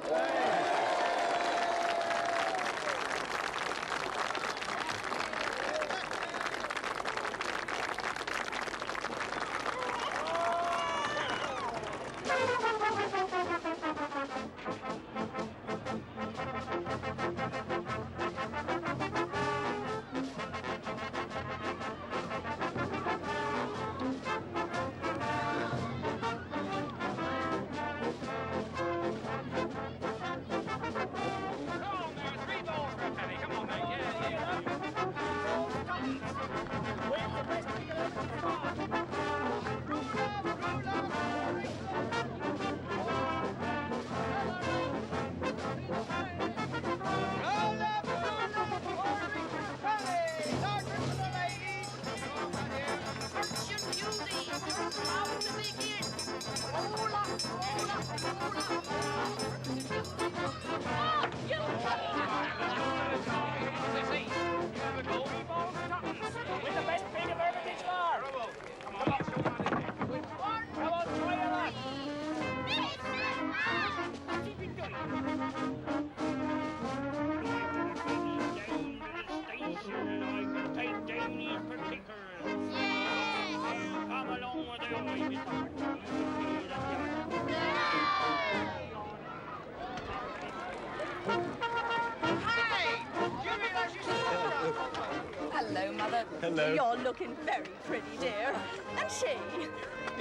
Hello, Mother. Hello. You're looking very pretty, dear. And she.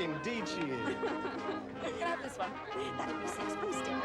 Indeed she is. Can I have this one? That'll be sixpence, dear.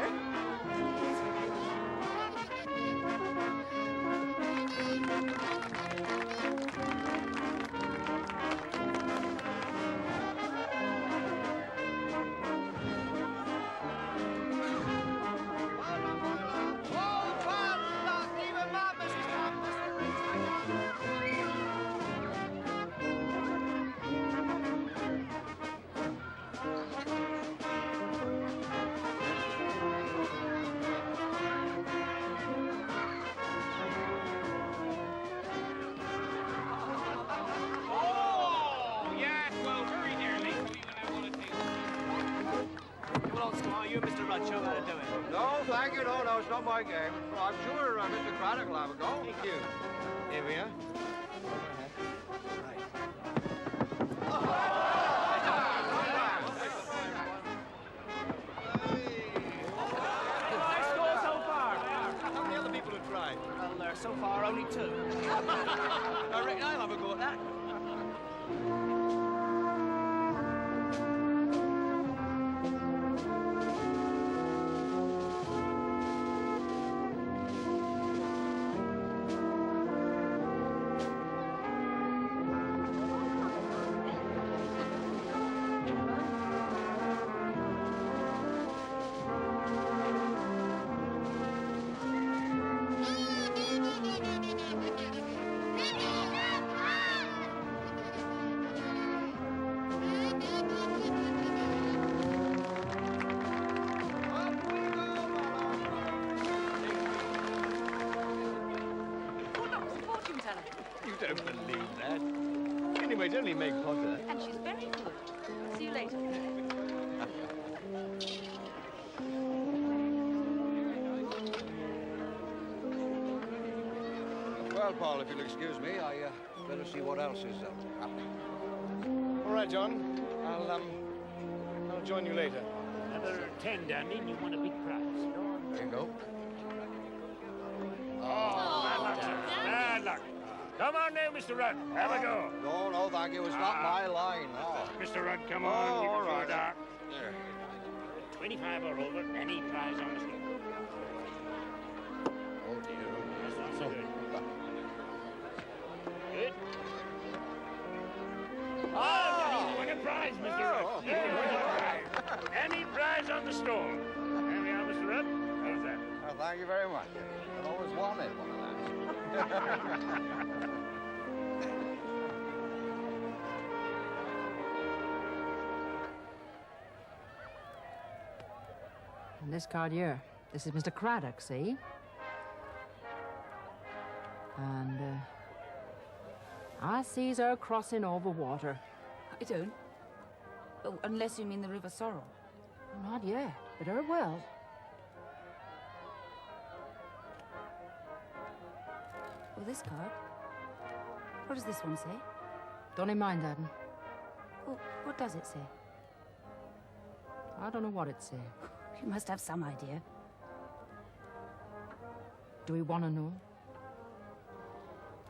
No, thank you. No, it's not my game. I'm sure Mr. Craddock will have a go. Thank you. Here we are. Nice score so far. How many other people have tried? Well, so far only 2. I reckon I'll have a go at that. You don't believe that. Anyway, it's only Meg Potter. And she's very good. See you later. Well, Paul, if you'll excuse me, I better see what else is happening. All right, John. I'll join you later. Another 10 down in, you want a big prize. There you go. Bad luck, sir. Bad luck. Come on now, Mr. Rudd. Have a go. No, thank you. It's not my line. No. Mr. Rudd, come on. Oh, Give it all to right. your doc. There. 25 or over, any prize on the slip. So. Good. Oh, what a prize, Mr. Rudd. Any prize on the store. There we are, Mr. Rudd. How's that? Oh, thank you very much. I've always wanted one of that. And this card here, this is Mr. Craddock, see? And, I sees her crossing over water. I don't. Oh, unless you mean the River Sorrel. Not yet, but her will. Oh, this card? What does this one say? Don't mind that. Oh, what does it say? I don't know what it say. You must have some idea. Do we want to know?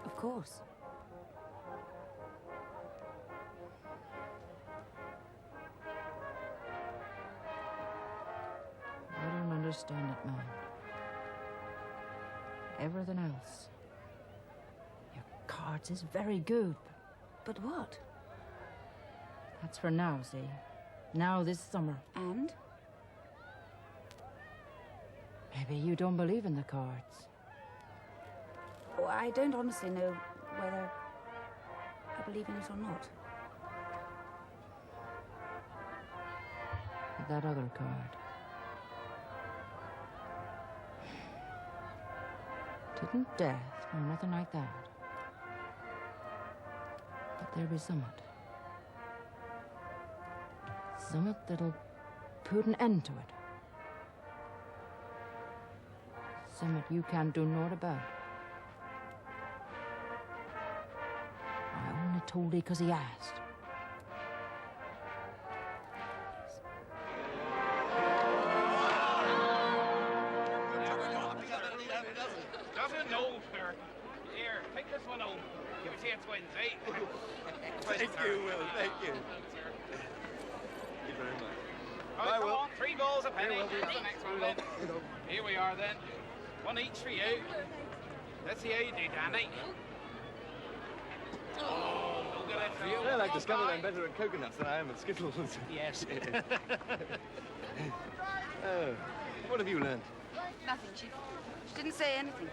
Of course. I don't understand it, man. Everything else. Your cards is very good. But what? That's for now, see? Now this summer. And? Maybe you don't believe in the cards. Oh, I don't honestly know whether I believe in it or not. That other card. Didn't death, or nothing like that. But there be something. Something that'll put an end to it. Something you can't do naught about. I only told he 'cause he asked. Doesn't know, sir. Here, take this one home. Give it to its wins, eh? Thank you, Will. Thank you. Thank you very much. Right, Bye, come Will. on, 3 balls a penny. Here, Will. Here's the next one, then. Here we are, then. One each for you. Let's see how you do, Danny. Oh, no good at you. Well, I've discovered I'm better at coconuts than I am at skittles. Yes. Oh, what have you learned? Nothing, Chief. She didn't say anything.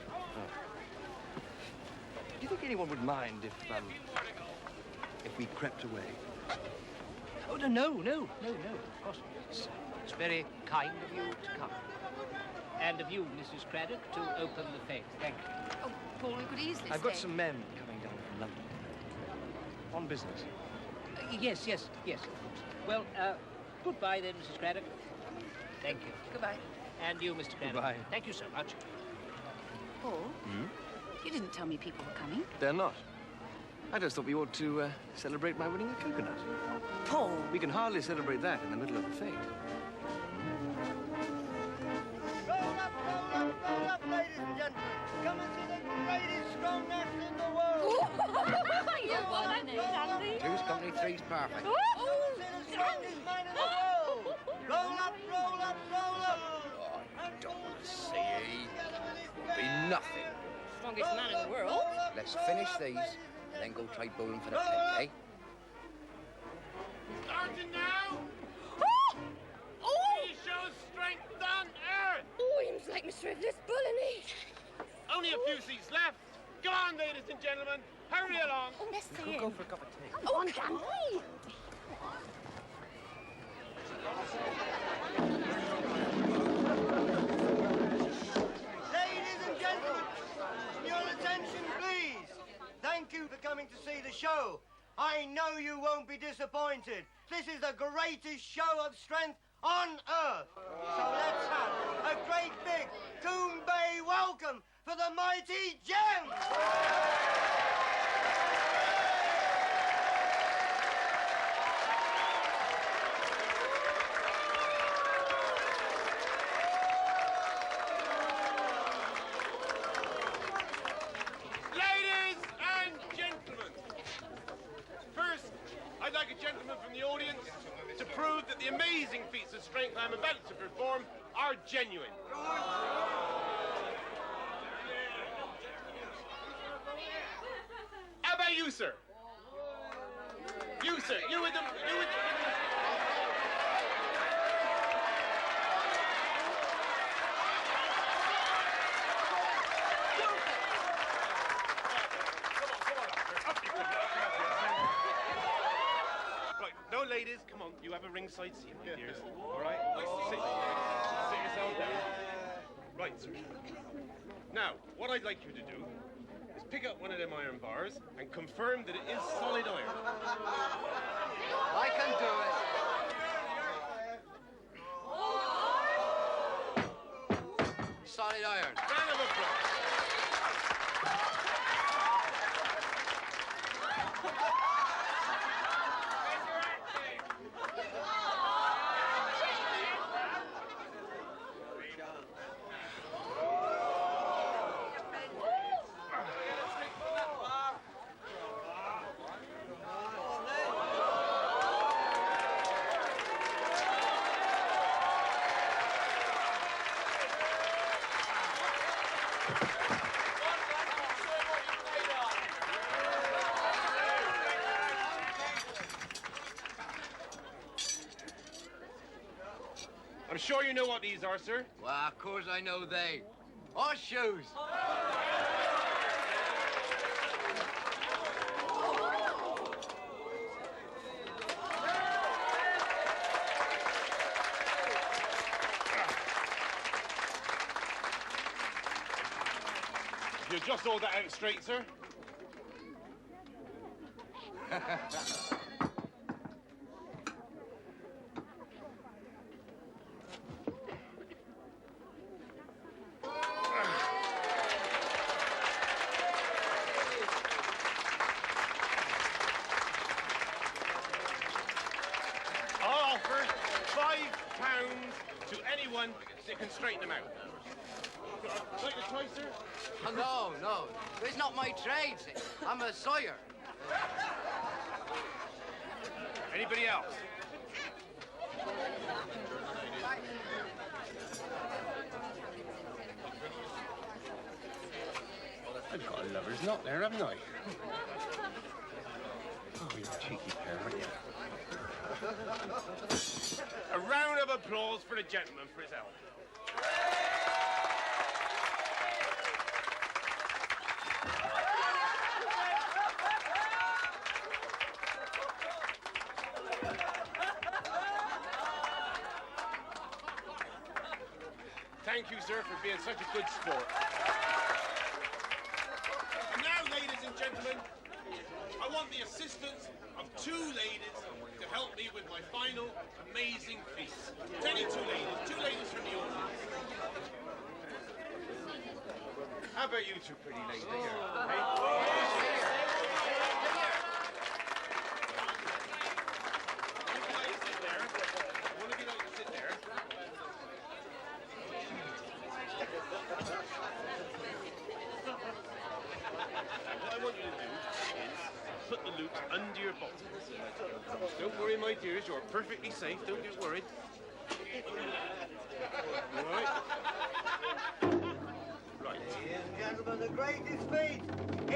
Do you think anyone would mind if we crept away? Oh, no. Of course not. It's very kind of you to come. And of you, Mrs. Craddock, to open the fete. Thank you. Oh, Paul, we could easily I've got stay. some men coming down from London. On business. Yes, of course. Well, goodbye then, Mrs. Craddock. Thank you. Goodbye. And you, Mr. Craddock. Goodbye. Thank you so much. Paul, you didn't tell me people were coming. They're not. I just thought we ought to celebrate my winning a coconut. Paul! We can hardly celebrate that in the middle of the fete. Roll up, ladies and gentlemen. Come and see the greatest strong act in the world. You want it, Dandy? Two's company, three's perfect. Come and see the strongest man in the world. Roll up, roll up, roll up. I don't want to see ye. It'll be nothing. Strongest man in the world. Let's finish these, then go try bowling for the pay, eh? Starting now. He shows strength on earth. Oh, he was like Mr. Edwin Drood. Only a few seats left. Go on, ladies and gentlemen. Hurry along. Oh, let's see Go for a cup of tea. Oh, on, Dandy. Ladies and gentlemen, your attention, please. Thank you for coming to see the show. I know you won't be disappointed. This is the greatest show of strength on earth. So let's have a great big Coombe Bay welcome for the mighty Gems. Ladies and gentlemen, first, I'd like a gentleman from the audience to prove that the amazing feats of strength I'm about to perform are genuine. You, sir. You, sir. You with them. You with them. Right, no ladies, come on. You have a ringside seat, my dears. All right? Sit yourself down. Right, sir. Now, what I'd like you to do is pick up one of them iron bars and confirm that it is solid iron. I can do it. Solid iron. Round of applause. I'm sure you know what these are, sir. Well, of course I know they. Horseshoes. You just hold that out straight, sir. I'll offer £5 to anyone that can straighten them out. Like the try, sir? Oh, no. It's not my trade, see. I'm a sawyer. Anybody else? I've got a lover's knot there, haven't I? Oh, you cheeky pair, aren't you? A round of applause for the gentleman for his help. Thank you, sir, for being such a good sport. And now, ladies and gentlemen, I want the assistance of two ladies to help me with my final amazing feat. Any two ladies from the audience. How about you two pretty ladies here? One of you like to sit there. What I want you to do is put the loops under your bottoms. Don't worry, my dears, you're perfectly safe. Don't get worried. All right? Right. Ladies and gentlemen, the greatest feat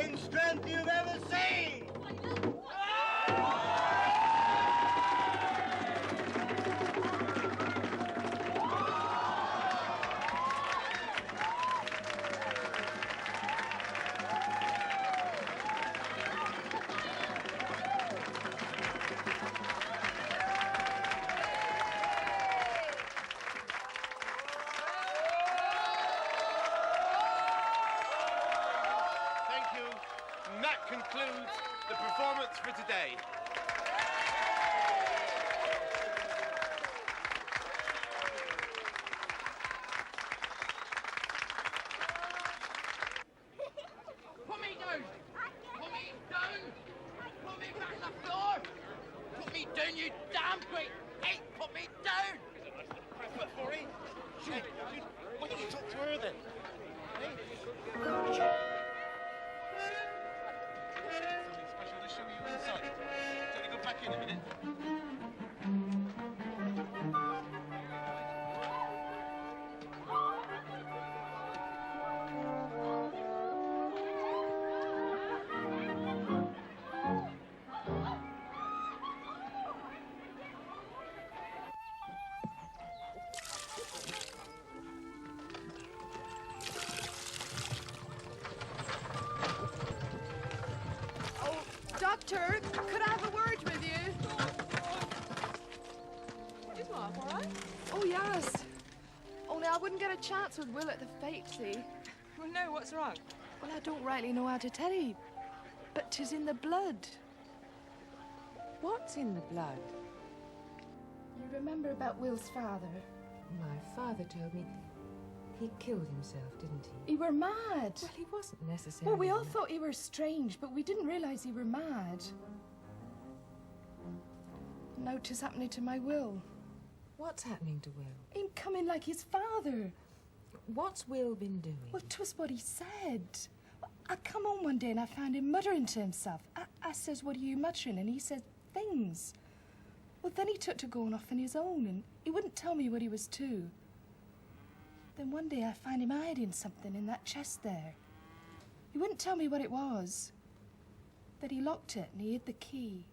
in strength you've ever seen! And that concludes the performance for today. Put me down! Put me down! Put me back on the floor! Put me down, you damn great ape! Put me down! Shoot. Why don't you talk to her then? Something special to show you inside. Shall we go back in a minute? Doctor, could I have a word with you? Is Mark all right? Oh, yes. Only I wouldn't get a chance with Will at the fete, see? Well, no, what's wrong? Well, I don't rightly know how to tell you, but 'tis in the blood. What's in the blood? You remember about Will's father? My father told me he killed himself, didn't he? He were mad. Well, he wasn't necessarily. Well, we all thought he were strange, but we didn't realise he were mad. Now 'tis happening to my Will. What's happening to Will? Him coming like his father. What's Will been doing? Well, 'twas what he said. I come home one day and I found him muttering to himself. I says, what are you muttering? And he said, things. Well, then he took to going off on his own, and he wouldn't tell me what he was to. Then one day I find him hiding something in that chest there. He wouldn't tell me what it was. Then he locked it and he hid the key.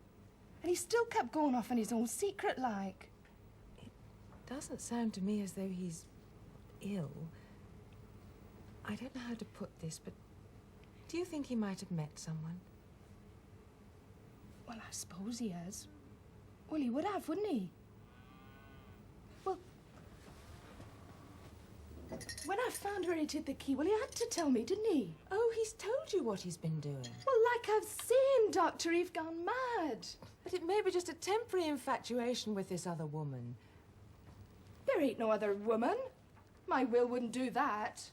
And he still kept going off on his own, secret-like. It doesn't sound to me as though he's ill. I don't know how to put this, but do you think he might have met someone? Well, I suppose he has. Well, he would have, wouldn't he? Well, when I found where he'd hid the key, well, he had to tell me, didn't he? Oh, he's told you what he's been doing. Well, like I've seen, Doctor, he've gone mad. But it may be just a temporary infatuation with this other woman. There ain't no other woman. My Will wouldn't do that.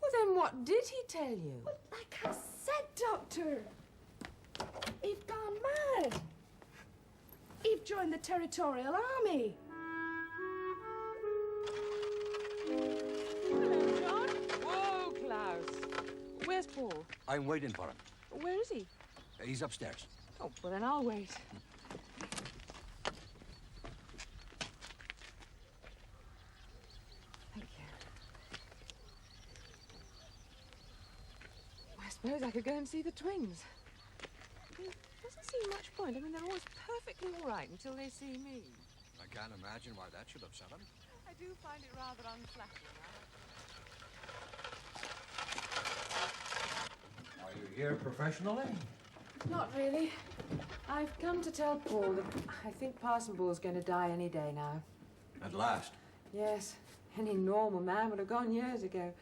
Well, then what did he tell you? Well, like I said, Doctor, he've gone mad. He've joined the Territorial Army. Hello, John. Whoa, Klaus. Where's Paul? I'm waiting for him. Where is he? He's upstairs. Oh, well, then I'll wait. Thank you. I suppose I could go and see the twins. There doesn't seem much point. I mean, they're always perfectly all right until they see me. I can't imagine why that should upset him. I do find it rather unflattering. Are you here professionally? Not really. I've come to tell Paul that I think Parson Bull's going to die any day now. At last. Yes, any normal man would have gone years ago.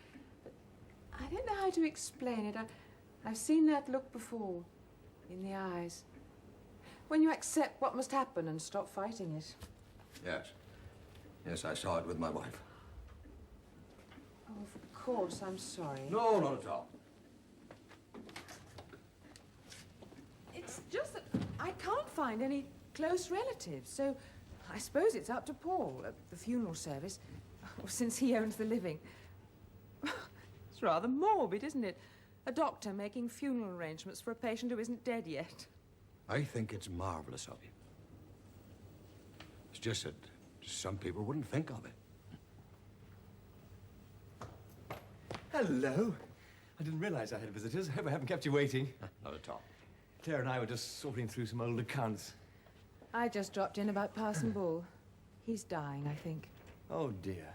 But I don't know how to explain it. I've seen that look before, in the eyes. When you accept what must happen and stop fighting it. Yes. Yes, I saw it with my wife. Oh, of course, I'm sorry. No, not at all. It's just that I can't find any close relatives, so I suppose it's up to Paul at the funeral service, since he owns the living. It's rather morbid, isn't it? A doctor making funeral arrangements for a patient who isn't dead yet. I think it's marvelous of you. It's just that some people wouldn't think of it. Hello. I didn't realize I had visitors. I hope I haven't kept you waiting. Not at all. Claire and I were just sorting through some old accounts. I just dropped in about Parson Bull. He's dying, I think. Oh, dear.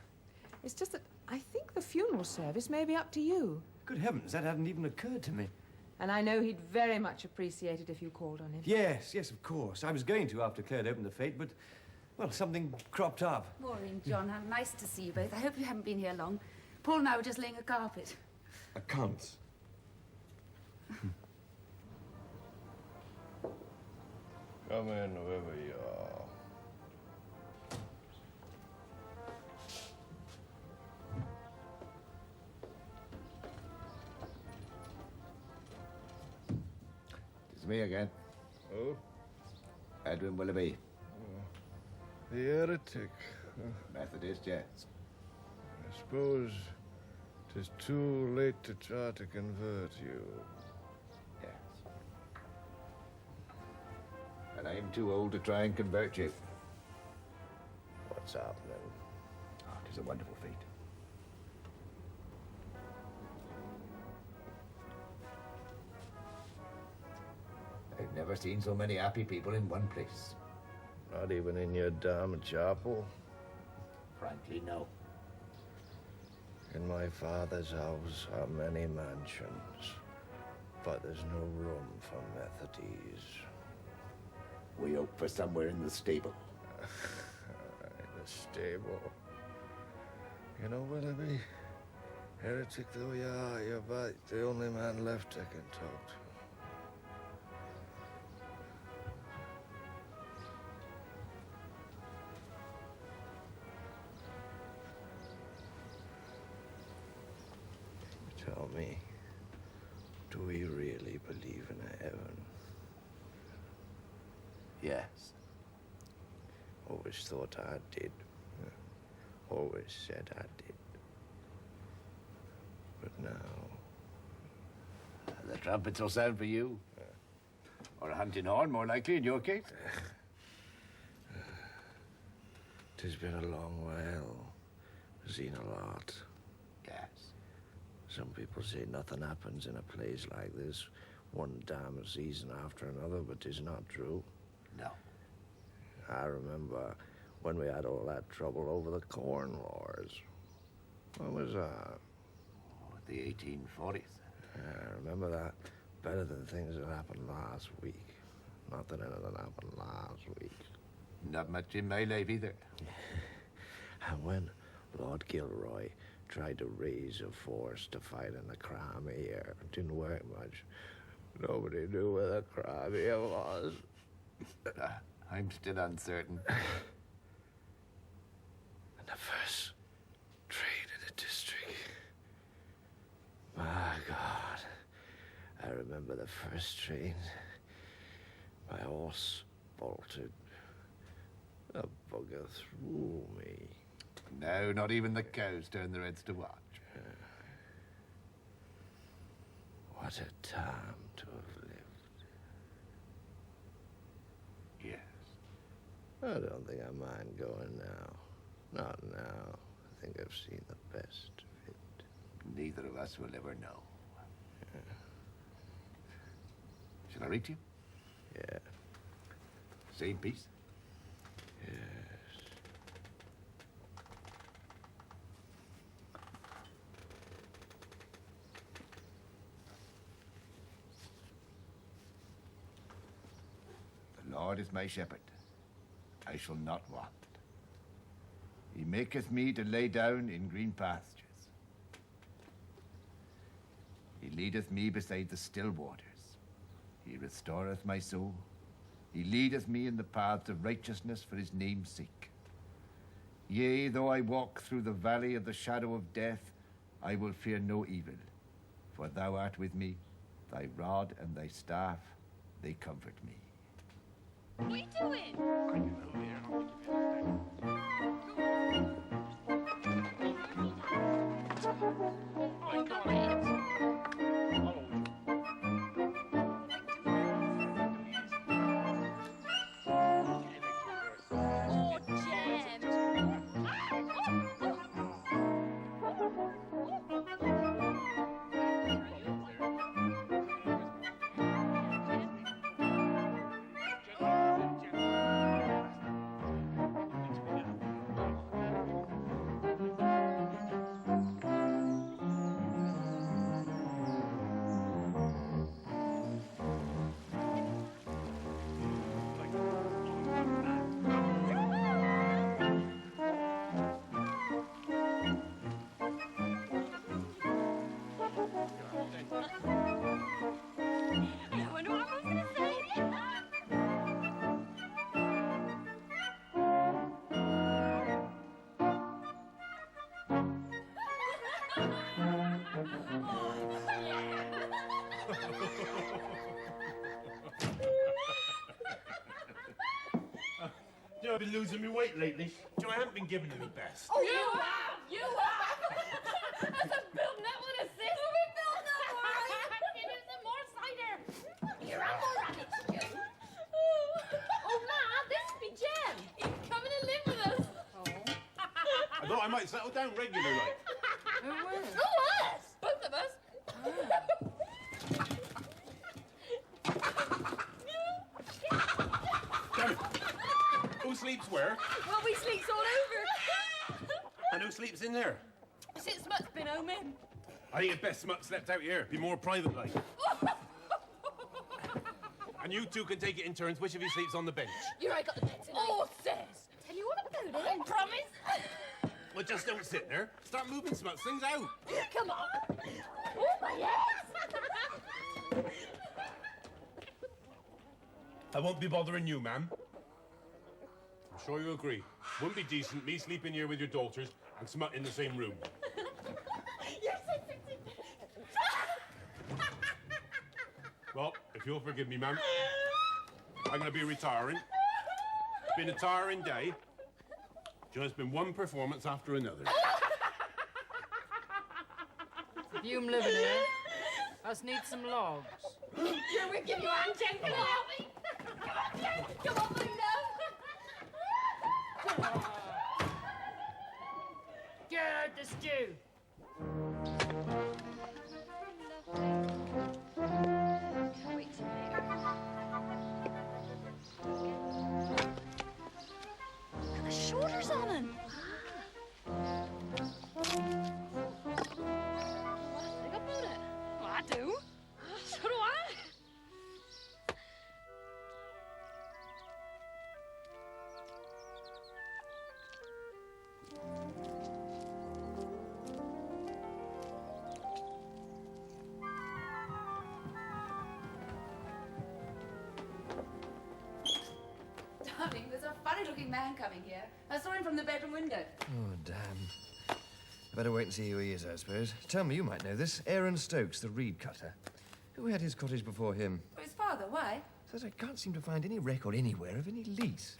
It's just that I think the funeral service may be up to you. Good heavens, that hadn't even occurred to me. And I know he'd very much appreciate it if you called on him. Yes, yes, of course. I was going to after Claire had opened the fete, but, well, something cropped up. Morning, John. How nice to see you both. I hope you haven't been here long. Paul and I were just laying a carpet. Accounts. Come in, whoever you are. It's me again. Oh? Edwin Willoughby. The heretic. Methodist, yes. I suppose 'tis too late to try to convert you. Yes. And I'm too old to try and convert you. What's happening? Oh, 'tis a wonderful feat. I've never seen so many happy people in one place. Not even in your damn chapel? Frankly, no. In my father's house are many mansions, but there's no room for Methodies. We hope for somewhere in the stable. In the stable? You know, Willoughby, heretic though you are, you're about the only man left I can talk to. Tell me, do we really believe in a heaven? Yes. Always thought I did. Always said I did. But now... The trumpets will sound for you. Or a hunting horn, more likely, in your case. 'Tis been a long while. Seen a lot. Yes. Some people say nothing happens in a place like this. One damn season after another, but 'tis not true. No. I remember when we had all that trouble over the Corn Wars. What was that? Oh, the 1840s. I remember that better than things that happened last week. Not that anything happened last week. Not much in my life either. And when Lord Gilroy tried to raise a force to fight in the Crimea, it didn't work much. Nobody knew where the Crimea was. I'm still uncertain. And the first train in the district. My God. I remember the first train. My horse bolted. A bugger threw me. No, not even the cows turn their heads to watch. What a time to have lived. Yes. I don't think I mind going now. Not now. I think I've seen the best of it. Neither of us will ever know. Shall I read to you? Yeah. Say in peace? Yes. The Lord is my shepherd. I shall not want. He maketh me to lay down in green pastures. He leadeth me beside the still waters. He restoreth my soul. He leadeth me in the paths of righteousness for his name's sake. Yea, though I walk through the valley of the shadow of death, I will fear no evil. For thou art with me, thy rod and thy staff, they comfort me. What are you doing? I've been losing my weight lately. I haven't been giving any best. Oh, you have! You have! That's a building that would assist. We're building up, all right? Give us some more cider. You're a more rabbit, you. Oh, Ma, this would be Jem. He's coming to live with us. I thought I might settle down regular, like. Who was? Oh, us! Both of us. Damn it. Who sleeps where? Well, we sleeps all over. And who sleeps in there? Since Smut's been home in. I think it's best Smut slept out here. Be more private like. And you two can take it in turns. Which of you sleeps on the bench? You're right, got the bed tonight. Oh, sis. Tell you all about it. Promise. Well, just don't sit there. Start moving some things out. Come on. Oh, my yes. I won't be bothering you, ma'am. I'm sure you agree. Wouldn't be decent me sleeping here with your daughters and smut in the same room. Yes, Well, if you'll forgive me, ma'am, I'm going to be retiring. It's been a tiring day. Just been one performance after another. You living here? Us need some logs. Here, we'll give you a hand, Jen. Come on, help me. Come on, Jen. Come on, my love. Get out the stew. Can't wait to meet her. Look at the shoulders on him. What do you think about it? Well, I do. So do I. Darling, there's a funny-looking man coming here. I saw him from the bedroom window. Oh, damn. Better wait and see who he is, I suppose. Tell me, you might know this. Aaron Stokes, the reed cutter. Who had his cottage before him? Oh, his father, why? Says I can't seem to find any record anywhere of any lease.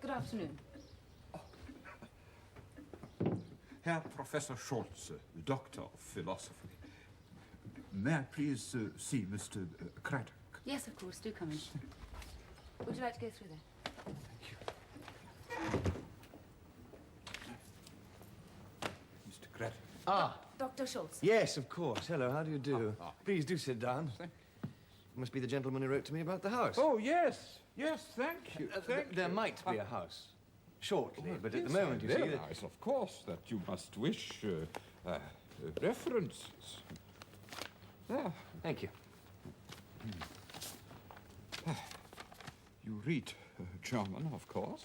Good afternoon. Herr Professor Schultze, Doctor of Philosophy. May I please see Mr. Craddock? Yes, of course. Do come in. Would you like to go through there? Mr. Craddock. Ah, Dr. Schultz. yes, of course. Hello, how do you do? Please do sit down. You must be the gentleman who wrote to me about the house. Oh, yes. Yes, thank you. There might be a house. Shortly, but at the Yes, moment, I you see... realize, of course, that you must wish references. There. Thank you. You read German, of course.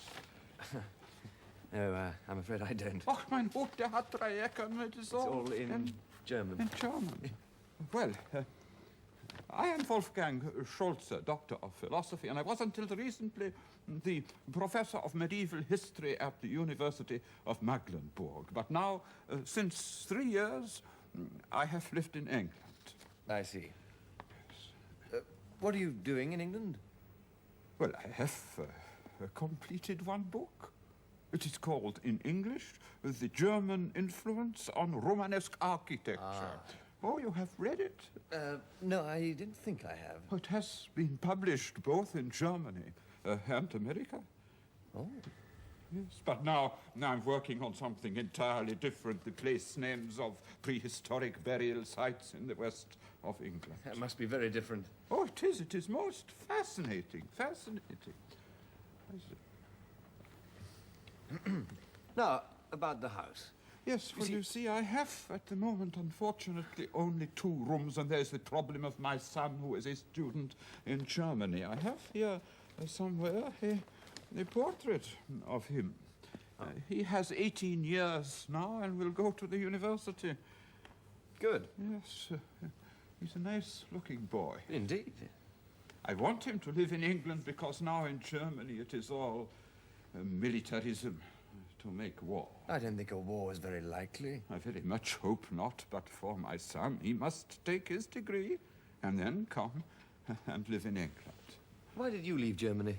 No, I'm afraid I don't. Ach, mein Hut, der hat 3 Ecken. It's all in German. In German. Well, I am Wolfgang Schultze, Doctor of Philosophy, and I was until recently the Professor of Medieval History at the University of Mecklenburg. But now, since 3 years, I have lived in England. I see. What are you doing in England? Well, I have completed one book. It is called, in English, The German Influence on Romanesque Architecture. Oh, you have read it? No, I didn't think I have. It has been published both in Germany and America. Oh. Yes, but now I'm working on something entirely different, the place names of prehistoric burial sites in the west of England. That must be very different. Oh, it is most fascinating. Now, about the house. Yes, well, you see, I have at the moment, unfortunately, only 2 rooms, and there's the problem of my son, who is a student in Germany. I have here somewhere a portrait of him. He has 18 years now and will go to the university. Good. Yes, he's a nice-looking boy. Indeed. I want him to live in England because now in Germany it is all militarism to make war. I don't think a war is very likely. I very much hope not, but for my son, he must take his degree and then come and live in England. Why did you leave Germany?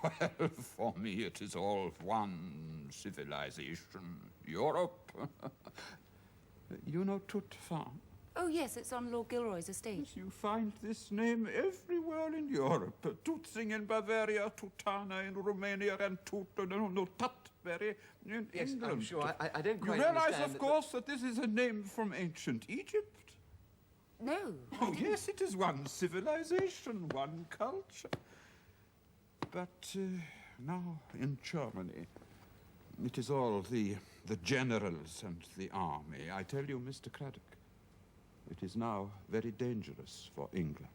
Well, for me it is all one civilization. Europe. You know Tut Farm? Oh, yes, it's on Lord Gilroy's estate. Yes, you find this name everywhere in Europe. Tutzing in Bavaria, Tutana in Romania, and Tutberry in Yes, England. I'm sure. I don't quite You realize, understand of course, that this is a name from ancient Egypt? No. Oh, yes, it is one civilization, one culture. But now in Germany, it is all the generals and the army. I tell you, Mr. Craddock, It is now very dangerous for England.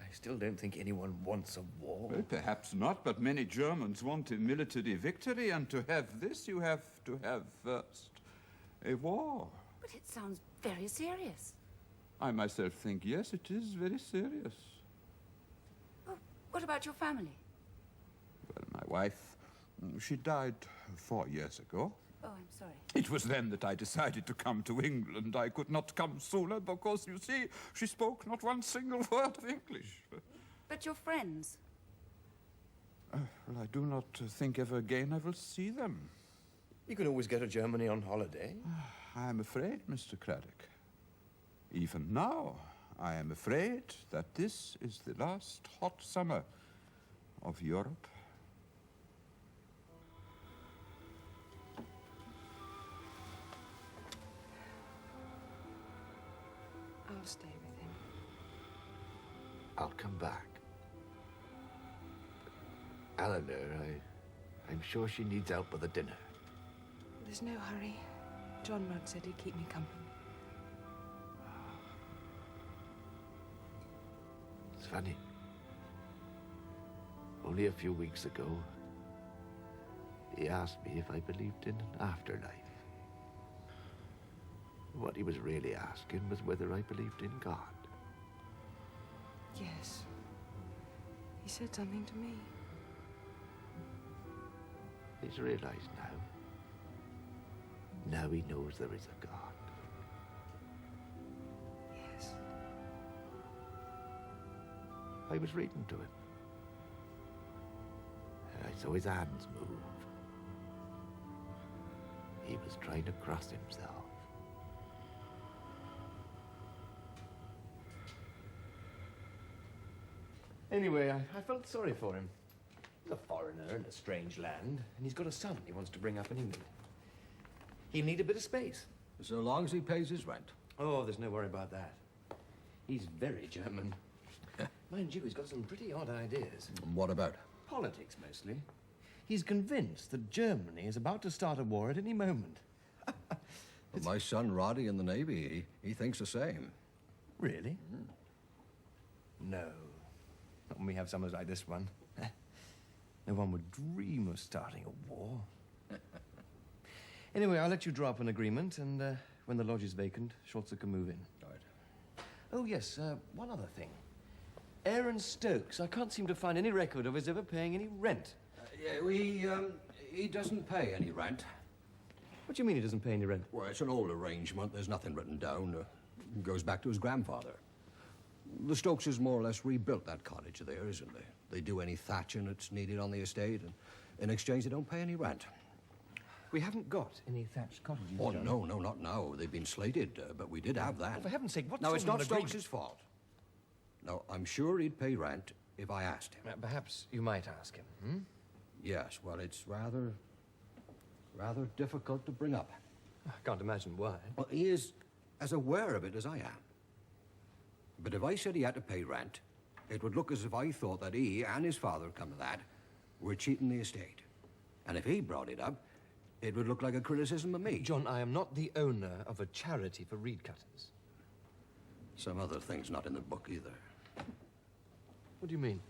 I still don't think anyone wants a war. Well, perhaps not, but many Germans want a military victory, and to have this, you have to have first a war. But it sounds very serious. I myself think, yes, it is very serious. Oh, what about your family? Well, my wife, she died 4 years ago. Oh, I'm sorry. It was then that I decided to come to England. I could not come sooner because, you see, she spoke not one single word of English. But your friends? Well, I do not think ever again I will see them. You can always go to Germany on holiday. I am afraid, Mr. Craddock. Even now, I am afraid that this is the last hot summer of Europe. I'll stay with him. I'll come back. Eleanor, I'm sure she needs help with the dinner. There's no hurry. John Rudd said he'd keep me company. It's funny. Only a few weeks ago, he asked me if I believed in an afterlife. What he was really asking was whether I believed in God. Yes. He said something to me. He's realized now. Now he knows there is a God. Yes. I was reading to him. And I saw his hands move. He was trying to cross himself. Anyway, I felt sorry for him. He's a foreigner in a strange land, and he's got a son he wants to bring up in England. He'll need a bit of space. So long as he pays his rent. Oh, there's no worry about that. He's very German. Mind you, he's got some pretty odd ideas. What about? Politics, mostly. He's convinced that Germany is about to start a war at any moment. Well, my son Roddy in the Navy, he thinks the same. Really? No. Not when we have summers like this one. No one would dream of starting a war. Anyway, I'll let you draw up an agreement, and when the lodge is vacant, Schwarzer can move in. Right. Oh, yes, one other thing. Aaron Stokes, I can't seem to find any record of his ever paying any rent. Yeah, he doesn't pay any rent. What do you mean he doesn't pay any rent? Well, it's an old arrangement. There's nothing written down. It goes back to his grandfather. The Stokeses more or less rebuilt that cottage of theirs, and they do any thatching that's needed on the estate, and in exchange they don't pay any rent. We haven't got any thatched cottages. Oh, John. no, not now. They've been slated, but we did have that. For heaven's sake, what's Now, it's wrong not with an agreement? Stokes' fault. No, I'm sure he'd pay rent if I asked him. Perhaps you might ask him, hmm? Yes, well, it's rather difficult to bring up. I can't imagine why. Well, he is as aware of it as I am. But if I said he had to pay rent, it would look as if I thought that he and his father, come to that, were cheating the estate. And if he brought it up, it would look like a criticism of me. John, I am not the owner of a charity for reed cutters. Some other things not in the book either. What do you mean?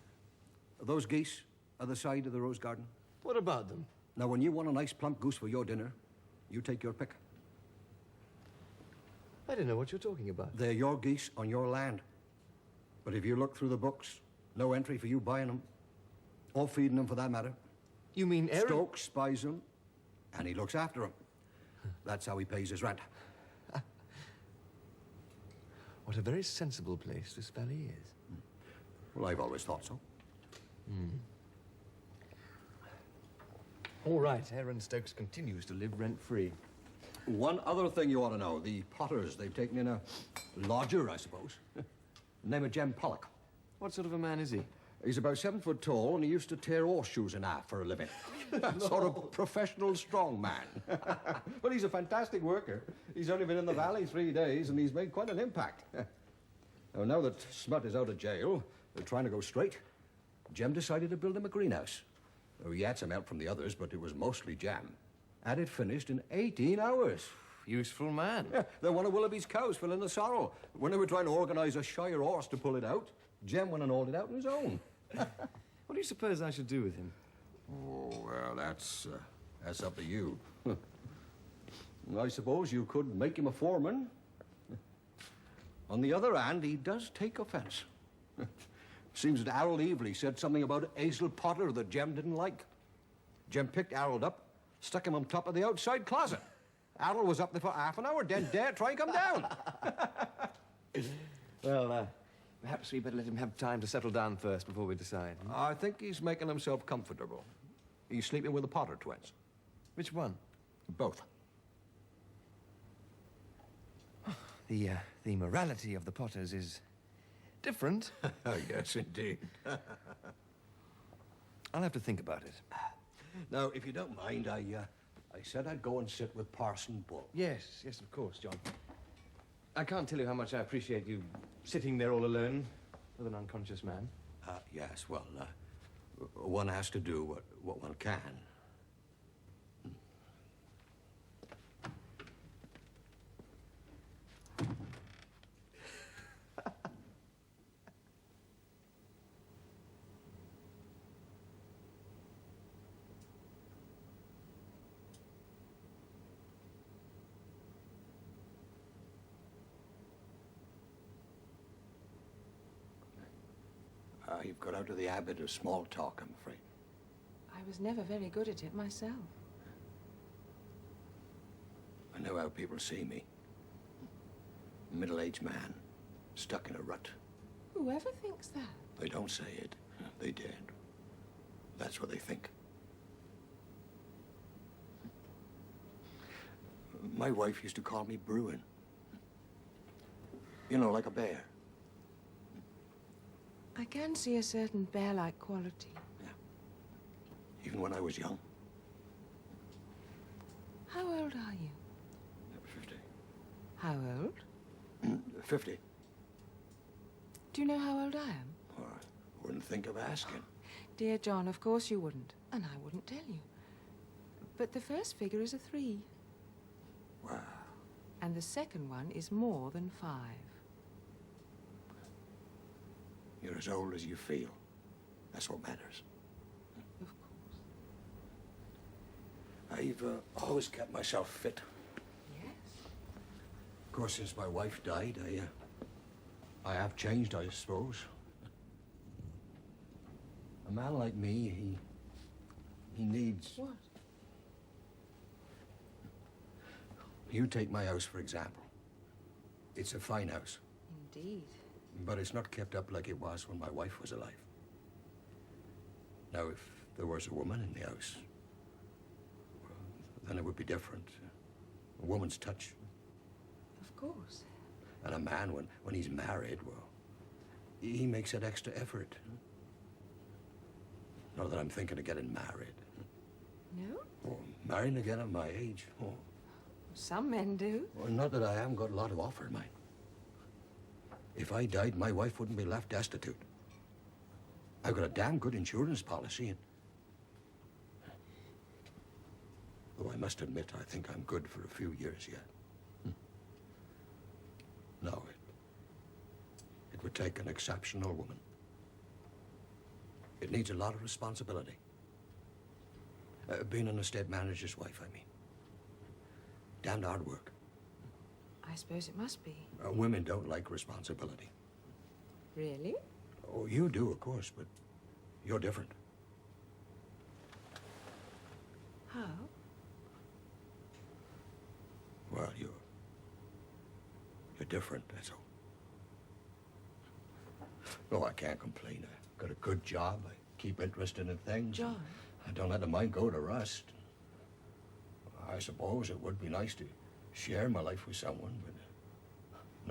Those geese at the side of the rose garden. What about them? Now, when you want a nice plump goose for your dinner, you take your pick. I don't know what you're talking about. They're your geese on your land. But if you look through the books, no entry for you buying them. Or feeding them, for that matter. You mean Aaron? Stokes buys them, and he looks after them. That's how he pays his rent. What a very sensible place this valley is. Well, I've always thought so. All right, Aaron Stokes continues to live rent-free. One other thing you ought to know. The Potters, they've taken in a lodger, I suppose. Name of Jem Pollock. What sort of a man is he? He's about 7 foot tall, and he used to tear horseshoes in half for a living. Sort of professional strongman. But he's a fantastic worker. He's only been in the valley 3 days, and he's made quite an impact. Now that Smut is out of jail, they're trying to go straight. Jem decided to build him a greenhouse. Oh, he had some help from the others, but it was mostly Jem. Had it finished in 18 hours. useful man. Yeah, they're one of Willoughby's cows filling the sorrel. When they were trying to organise a shire horse to pull it out, Jem went and hauled it out on his own. What do you suppose I should do with him? Oh, well, that's up to you. I suppose you could make him a foreman. On the other hand, he does take offence. Seems that Harold Evely said something about Hazel Potter that Jem didn't like. Jem picked Harold up, stuck him on top of the outside closet. Harold was up there for half an hour, then dared try and come down. Well, perhaps we better let him have time to settle down first before we decide. I think he's making himself comfortable. He's sleeping with the Potter twins. Which one? Both. The morality of the Potters is different. Yes, indeed. I'll have to think about it. Now, if you don't mind, I said I'd go and sit with Parson Bull. Yes, of course, John. I can't tell you how much I appreciate you sitting there all alone with an unconscious man. Yes, well, one has to do what one can. You've got out of the habit of small talk, I'm afraid. I was never very good at it myself. I know how people see me. A middle-aged man, stuck in a rut. Whoever thinks that? They don't say it. They did. That's what they think. My wife used to call me Bruin. You know, like a bear. I can see a certain bear-like quality. Even when I was young. How old are you? 50. How old? 50. Do you know how old I am? Well, I wouldn't think of asking. Dear John, of course you wouldn't. And I wouldn't tell you. But the first figure is a 3. Wow. And the second one is more than 5. You're as old as you feel. That's what matters. Of course. I've always kept myself fit. Yes? Of course, since my wife died, I have changed, I suppose. A man like me, he needs... What? You take my house, for example. It's a fine house. Indeed. But it's not kept up like it was when my wife was alive. Now, if there was a woman in the house, well, then it would be different. A woman's touch. Of course. And a man, when he's married, well, he makes that extra effort. Not that I'm thinking of getting married. No? Oh, marrying again at my age. Oh. Some men do. Well, not that I haven't got a lot of offer, mind. If I died, my wife wouldn't be left destitute. I've got a damn good insurance policy, and... Though I must admit, I think I'm good for a few years yet. No, it would take an exceptional woman. It needs a lot of responsibility. Being an estate manager's wife, I mean. Damned hard work. I suppose it must be. Women don't like responsibility. Really? Oh, you do, of course, but you're different. How? Well, you're different, that's all. Oh, I can't complain. I've got a good job. I keep interested in things. John? I don't let the mind go to rust. I suppose it would be nice to share my life with someone, but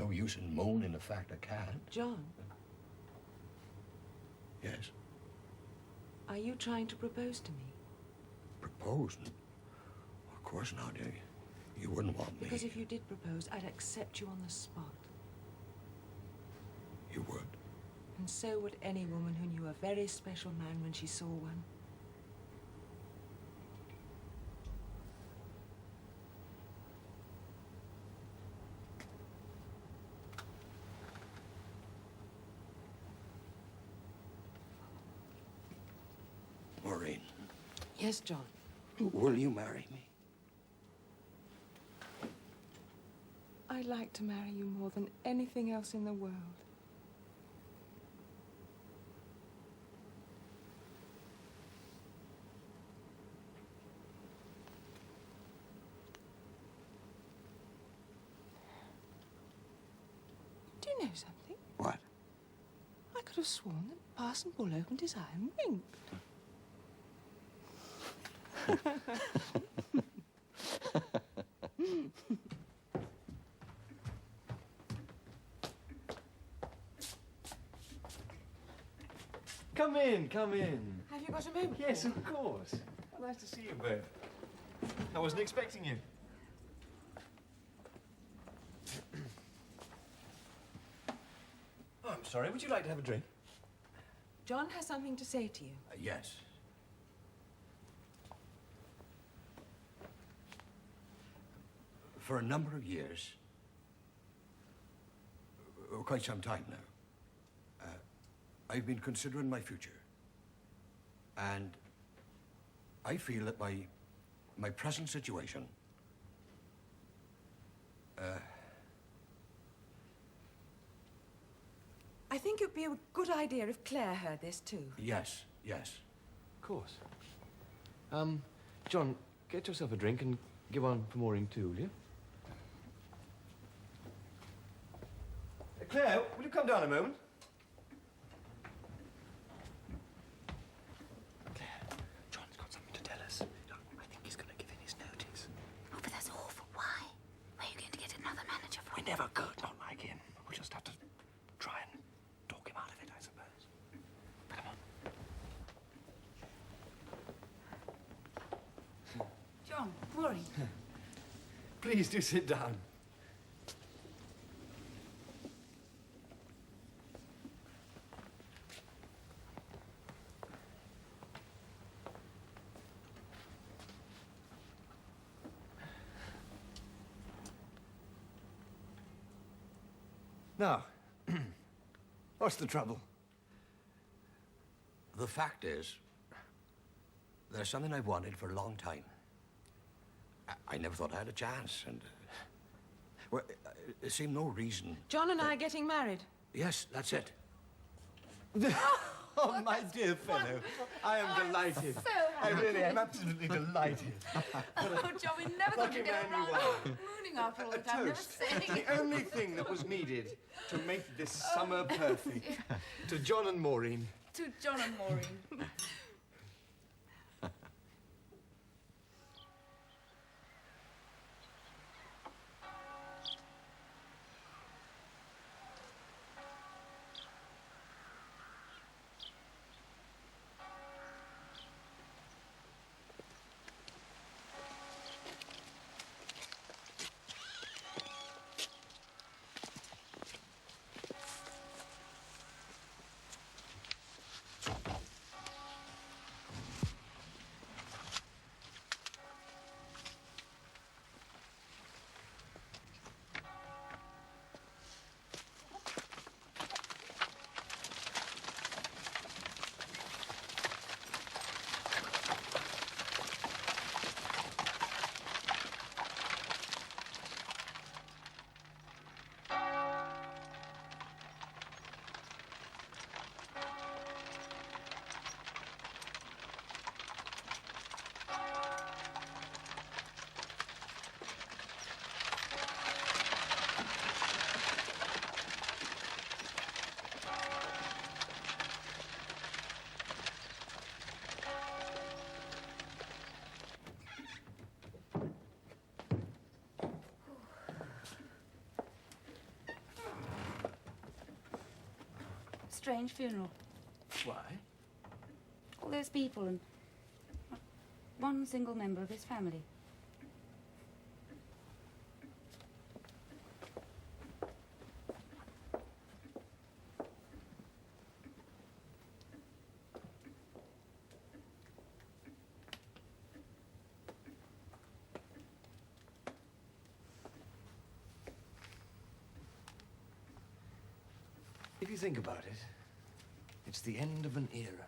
no use in moaning the fact I can't. John? Yes? Are you trying to propose to me? Propose? Of course not. You wouldn't want me. Because if you did propose, I'd accept you on the spot. You would? And so would any woman who knew a very special man when she saw one. Maureen, Yes, John. will you marry me? I'd like to marry you more than anything else in the world. Do you know something? What? I could have sworn that Parson Bull opened his eye and winked. Come in, come in. Have you got a moment? Yes, Paul? of course. How nice to see you both. I wasn't expecting you. Oh, I'm sorry. Would you like to have a drink? John has something to say to you. Yes. For a number of years, quite some time now, I've been considering my future. And I feel that my present situation I think it would be a good idea if Claire heard this too. yes, yes. Of course. John, get yourself a drink and give one for Maureen too, will you? Claire, will you come down a moment? Claire, John's got something to tell us. I think he's going to give in his notice. Oh, but that's awful. Why? Where are you going to get another manager from? We never could, not like him. We'll just have to try and talk him out of it, I suppose. Come on. John, Maureen. Please do sit down. Now, what's the trouble? The fact is, there's something I've wanted for a long time. I never thought I had a chance, and well, there seemed no reason. John and I are getting married. Yes, that's it. Oh, my dear fellow, I am delighted. so I really am happy. absolutely delighted. Oh, John, we never thought you'd get around mooning after all the time. Never Toast. saying. The only thing that was needed to make this summer perfect. To John and Maureen. To John and Maureen. Strange funeral. Why? All those people and not one single member of his family. If you think about it, it's the end of an era.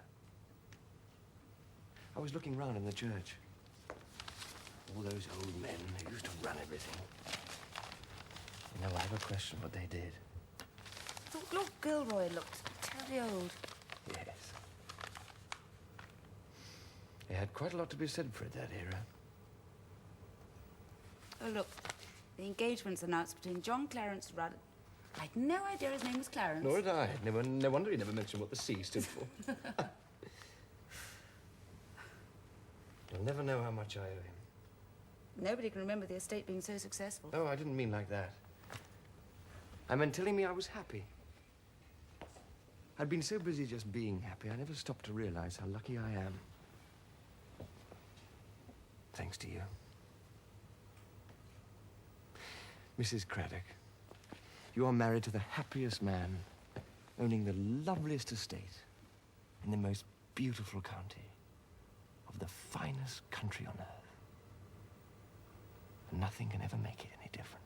I was looking round in the church. All those old men who used to run everything. You know, I have a question what they did. I thought Lord Gilroy looked terribly old. Yes. They had quite a lot to be said for it, that era. Oh, look. The engagement's announced between John Clarence Rudd. I had no idea his name was Clarence. Nor did I. No wonder he never mentioned what the C stood for. You'll never know how much I owe him. Nobody can remember the estate being so successful. Oh, I didn't mean like that. I meant telling me I was happy. I'd been so busy just being happy, I never stopped to realize how lucky I am. Thanks to you. Mrs. Craddock, you are married to the happiest man, owning the loveliest estate in the most beautiful county of the finest country on earth. And nothing can ever make it any different.